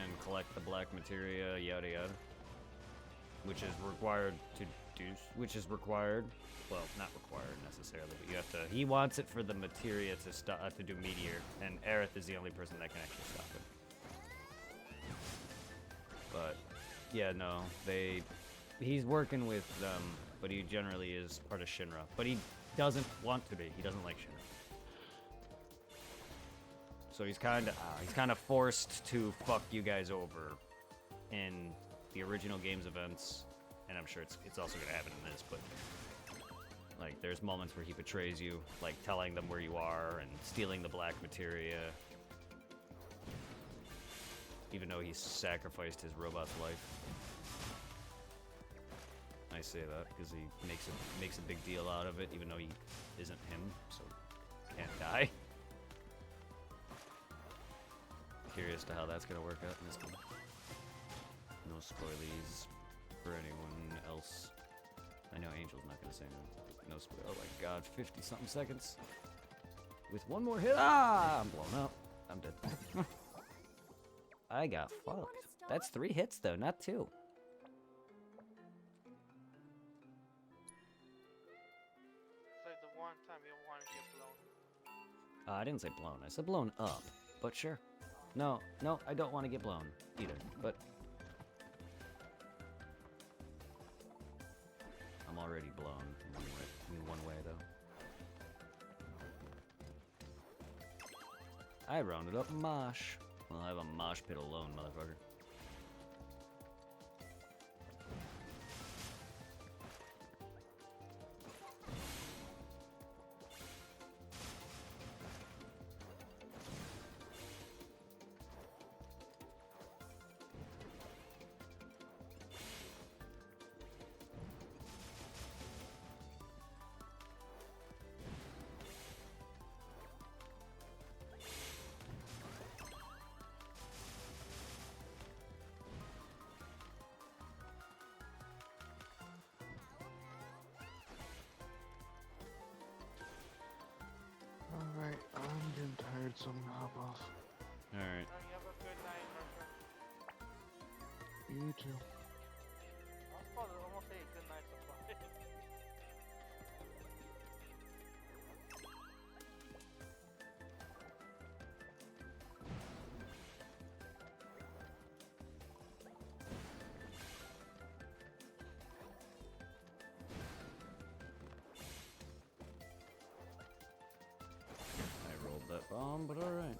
and collect the black materia, yada yada. Which is required to do, well, not required necessarily, but you have to, he wants it for the materia to stop, to do Meteor, and Aerith is the only person that can actually stop it. But, yeah, no, he's working with them, but he generally is part of Shinra. But he doesn't want to be, he doesn't like Shinra. So he's kind of forced to fuck you guys over in the original game's events, and I'm sure it's also gonna happen in this, but like there's moments where he betrays you, like telling them where you are and stealing the black materia, even though he sacrificed his robot's life. I say that because he makes a big deal out of it, even though he isn't him, so can't die. Curious to how that's gonna work out in this game. No spoilies for anyone else. I know Angel's not gonna say no. No spoil. Oh my god, 50-something seconds. With one more hit, I'm blown up. I'm dead. I got fucked. That's 3 hits though, not 2. It's like the one time you want to get blown. I didn't say blown. I said blown up. But sure. No, I don't want to get blown either. But I'm already blown in one way though. I rounded up mosh. Well, I have a mosh pit alone, motherfucker. Alright, I'm getting tired, so I'm gonna hop off. Alright. You have a good night, Mercer. You too. I was supposed to almost say good night so far. I rolled that bomb, but alright.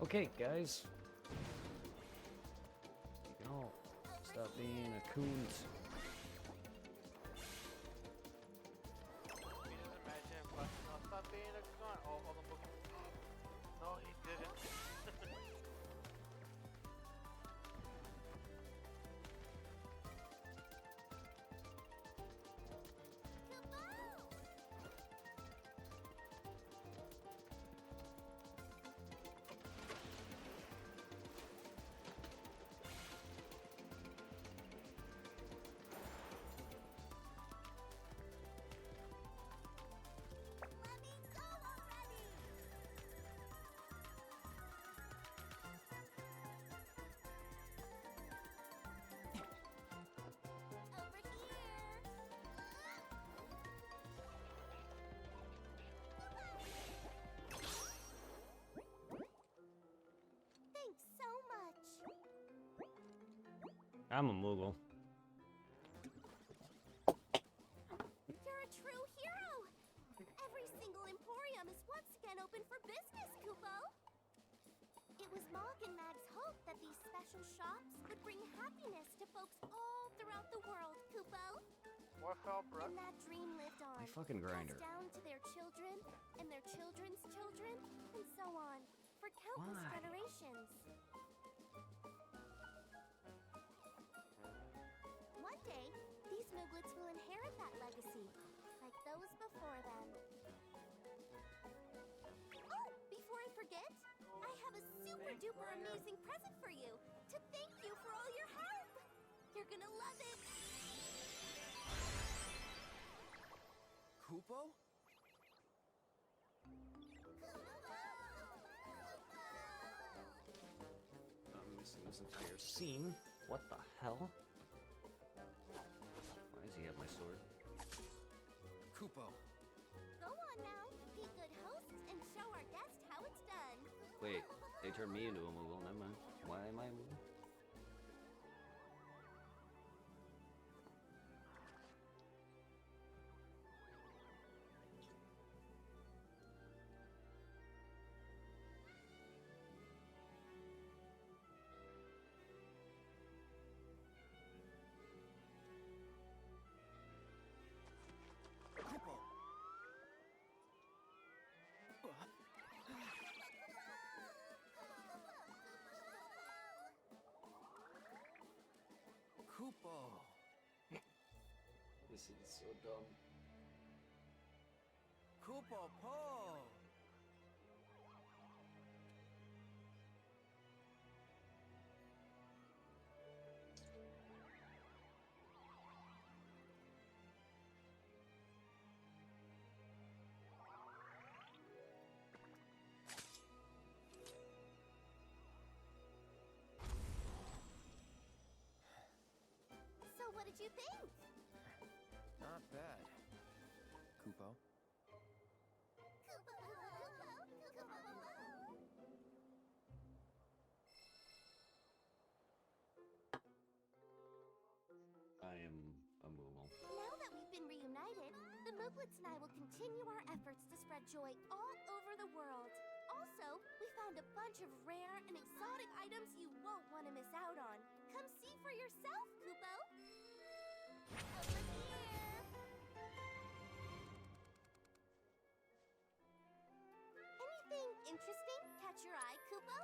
Okay, guys. You can all stop being a coons. Can you just imagine if no, stop being a gun. All the books. No, he didn't. Thanks so much. I'm a Moogle. You're a true hero. Every single emporium is once again open for business, Kupo. It was Mog and Mag's hope that these special shops would bring happiness to folks all throughout the world, Kupo. What fell, bro? And that dream lived on. My fucking grinder. Passed down to their children and their children's children, and so on, for countless Why? generations. One day, these Mooglets will inherit that legacy, like those before them. Oh, before I forget, I have a super duper amazing present for you to thank you for all your help. You're gonna love it. Kupo? I'm missing this entire scene. What the hell? Why does he have my sword? Kupo. Go on now, be good hosts and show our guest how it's done. Wait, they turned me into a Moogle. Never mind. Why am I a Moogle? Kupo. Kupo. This is so dumb. Kupo Po. So what did you think? Not bad. Kupo. I am a Moogle. Now that we've been reunited, the Mooglets and I will continue our efforts to spread joy all over the world. Also, we found a bunch of rare and exotic items you won't want to miss out on. Come see for yourself, Kupo. Over here. Anything interesting catch your eye, Kupo?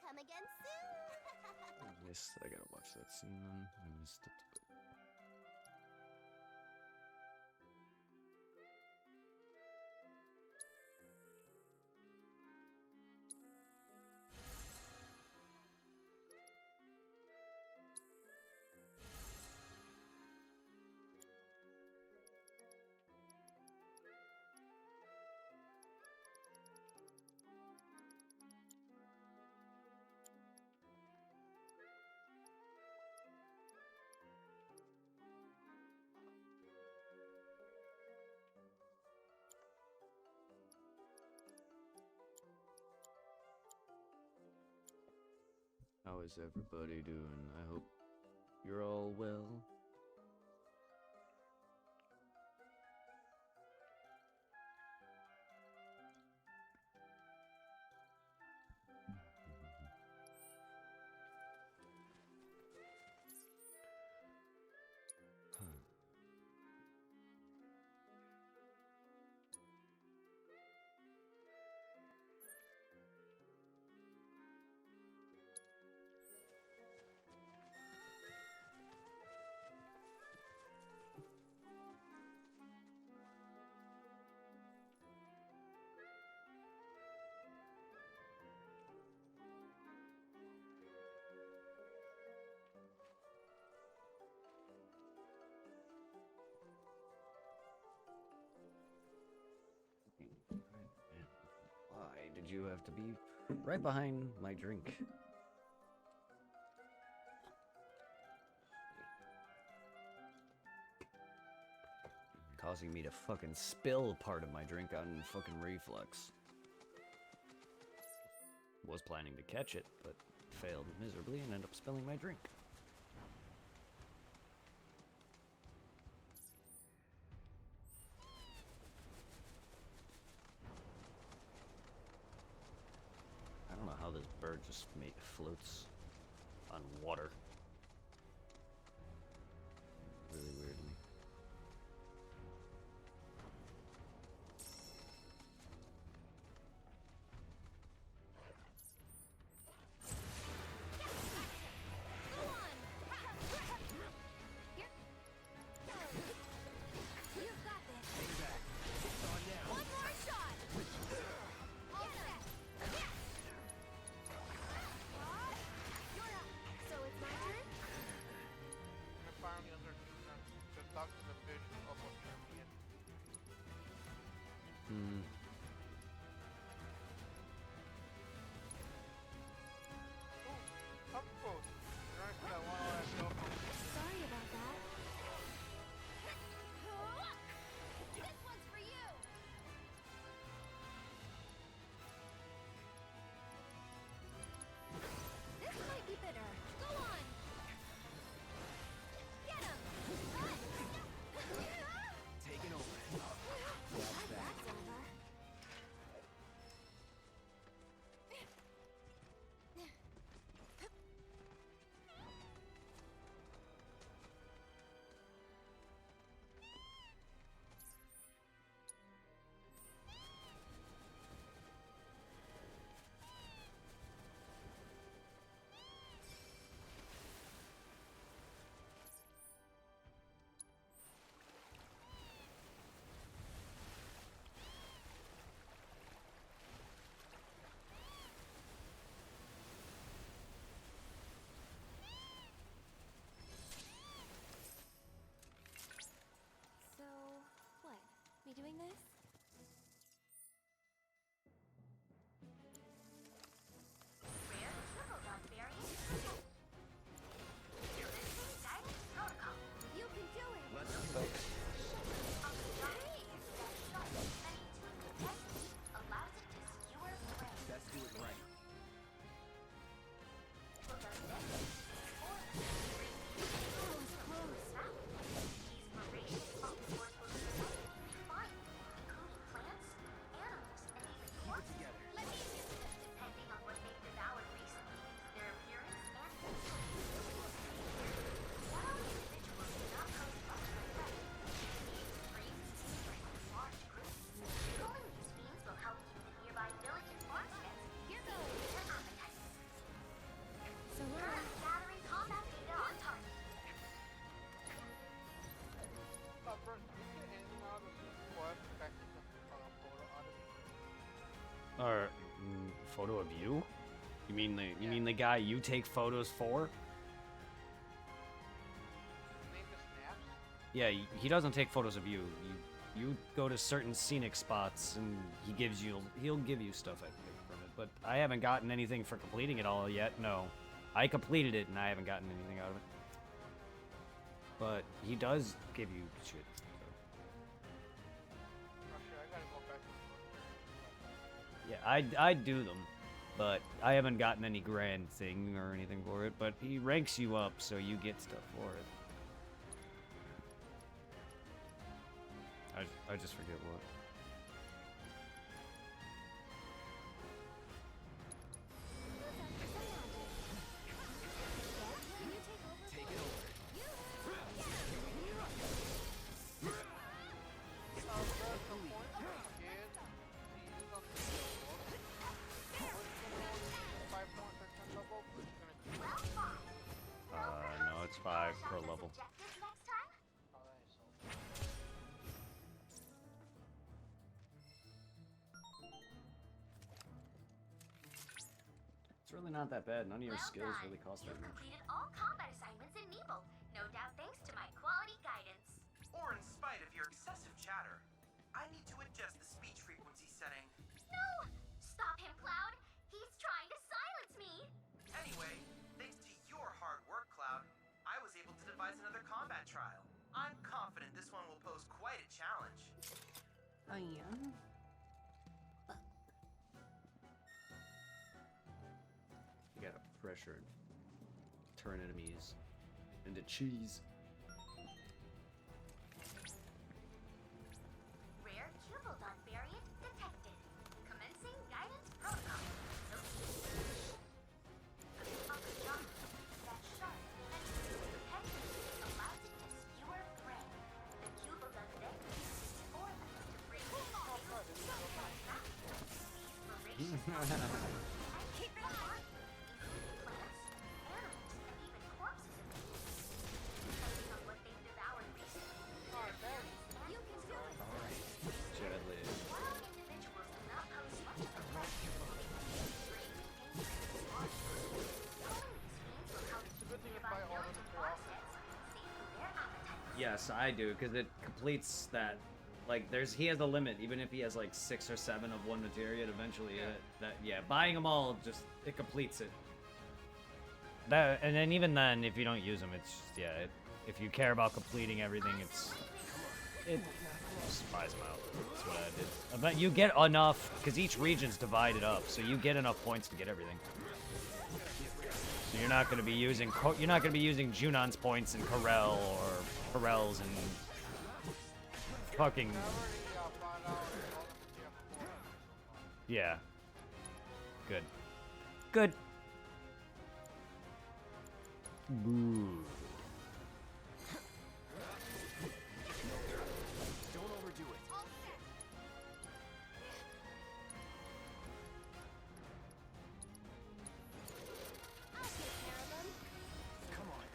Come again soon. I missed. I gotta watch that scene then. I missed it. How is everybody doing? I hope you're all well. Why did you have to be right behind my drink? Causing me to fucking spill part of my drink on fucking reflux. Was planning to catch it, but failed miserably and ended up spilling my drink. I don't know how this bird just floats on water. Really weird to me. Sorry about that. This one's for you. This might be bitter. Go on. Get him. Run. Taking over. That's over. So, what? Me doing this? Rare triple dot variant. You're listening guidance protocol. You can do it. Let's go. Allows it to skewer prey. Let's do it right. Triple dot negative. Or That was close. these voracious omnivores will decide what you find, including plants, animals, and even corpses. Together. Let me do it. Depending on what they've devoured recently, their appearance and physical capabilities may vary. While individuals do not pose much of a threat, these breeds seem like large groups. Killing these fiends will help keep the nearby village and farmsteads Here goes. their appetites. So we're Currently gathering combat data on target. First, you get in and out of the quest back to the photo odyssey. Or photo of you? You mean the guy you take photos for? His name is Snaps. Yeah, he doesn't take photos of you. You go to certain scenic spots and he'll give you stuff I think from it. But I haven't gotten anything for completing it all yet. No, I completed it and I haven't gotten anything out of it. But he does give you shit. Oh shit, I gotta go back to the Yeah, I'd do them. But I haven't gotten any grand thing or anything for it, but he ranks you up, so you get stuff for it. I just forget what. No, it's 5 per level. It's really not that bad. None of your skills really cost that much. Completed all combat assignments in Nebel, no doubt thanks to my quality guidance. Or in spite of your excessive chatter. I need to adjust the speech frequency setting. No! Stop him, Cloud! He's trying to silence me! Anyway, thanks to your hard work, Cloud, I was able to devise another combat trial. I'm confident this one will pose quite a challenge. Oh, yeah? You gotta pressure and turn enemies into cheese. Rare Cubildon variant detected. Commencing guidance protocol. That sharp, defensive head allows it to skewer prey. The Cubildon then uses its forelight to bring its tail back. These voracious Yes, I do, because it completes that. Like, he has a limit. Even if he has like 6 or 7 of one materia, eventually, buying them all it completes it. And then even then, if you don't use them, it's just, if you care about completing everything, it just buys them out. That's what I did. I bet you get enough, because each region's divided up, so you get enough points to get everything. So you're not going to be using Junon's points in Corel or Corels and fucking yeah. Good. Good. Good. Don't overdo it. Come on.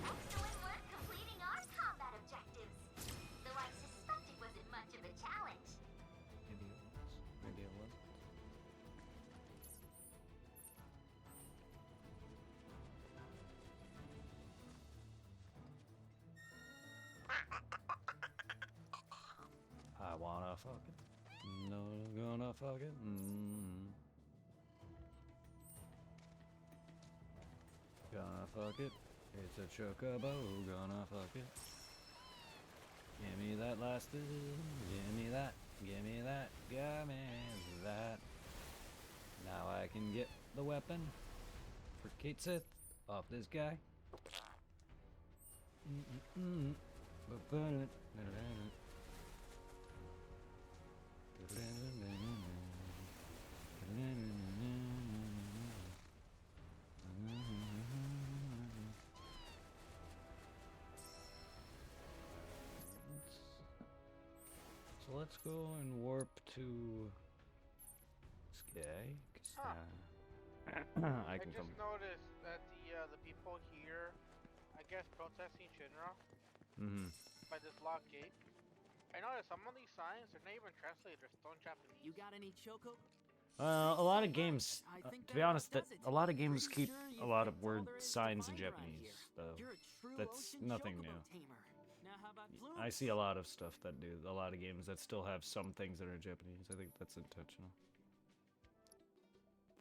Excellent work completing our combat objectives. Though I suspect it wasn't much of a challenge. Maybe it was. I wanna fuck it. No, gonna fuck it. Gonna fuck it. It's a chocobo. Gonna fuck it. Give me that last. Give me that. Give me that. Give me that. Now I can get the weapon for Kate Sith off this guy. So let's go and warp to this guy. I can come. Just noticed that the people here, I guess, protesting Shinra by this locked gate. I noticed some of these signs are not even translated; they're still in Japanese. You got any choco? A lot of games, to be honest, a lot of games keep a lot of word signs in Japanese, though. That's nothing new. I see a lot of stuff that do, a lot of games that still have some things that are in Japanese. I think that's intentional.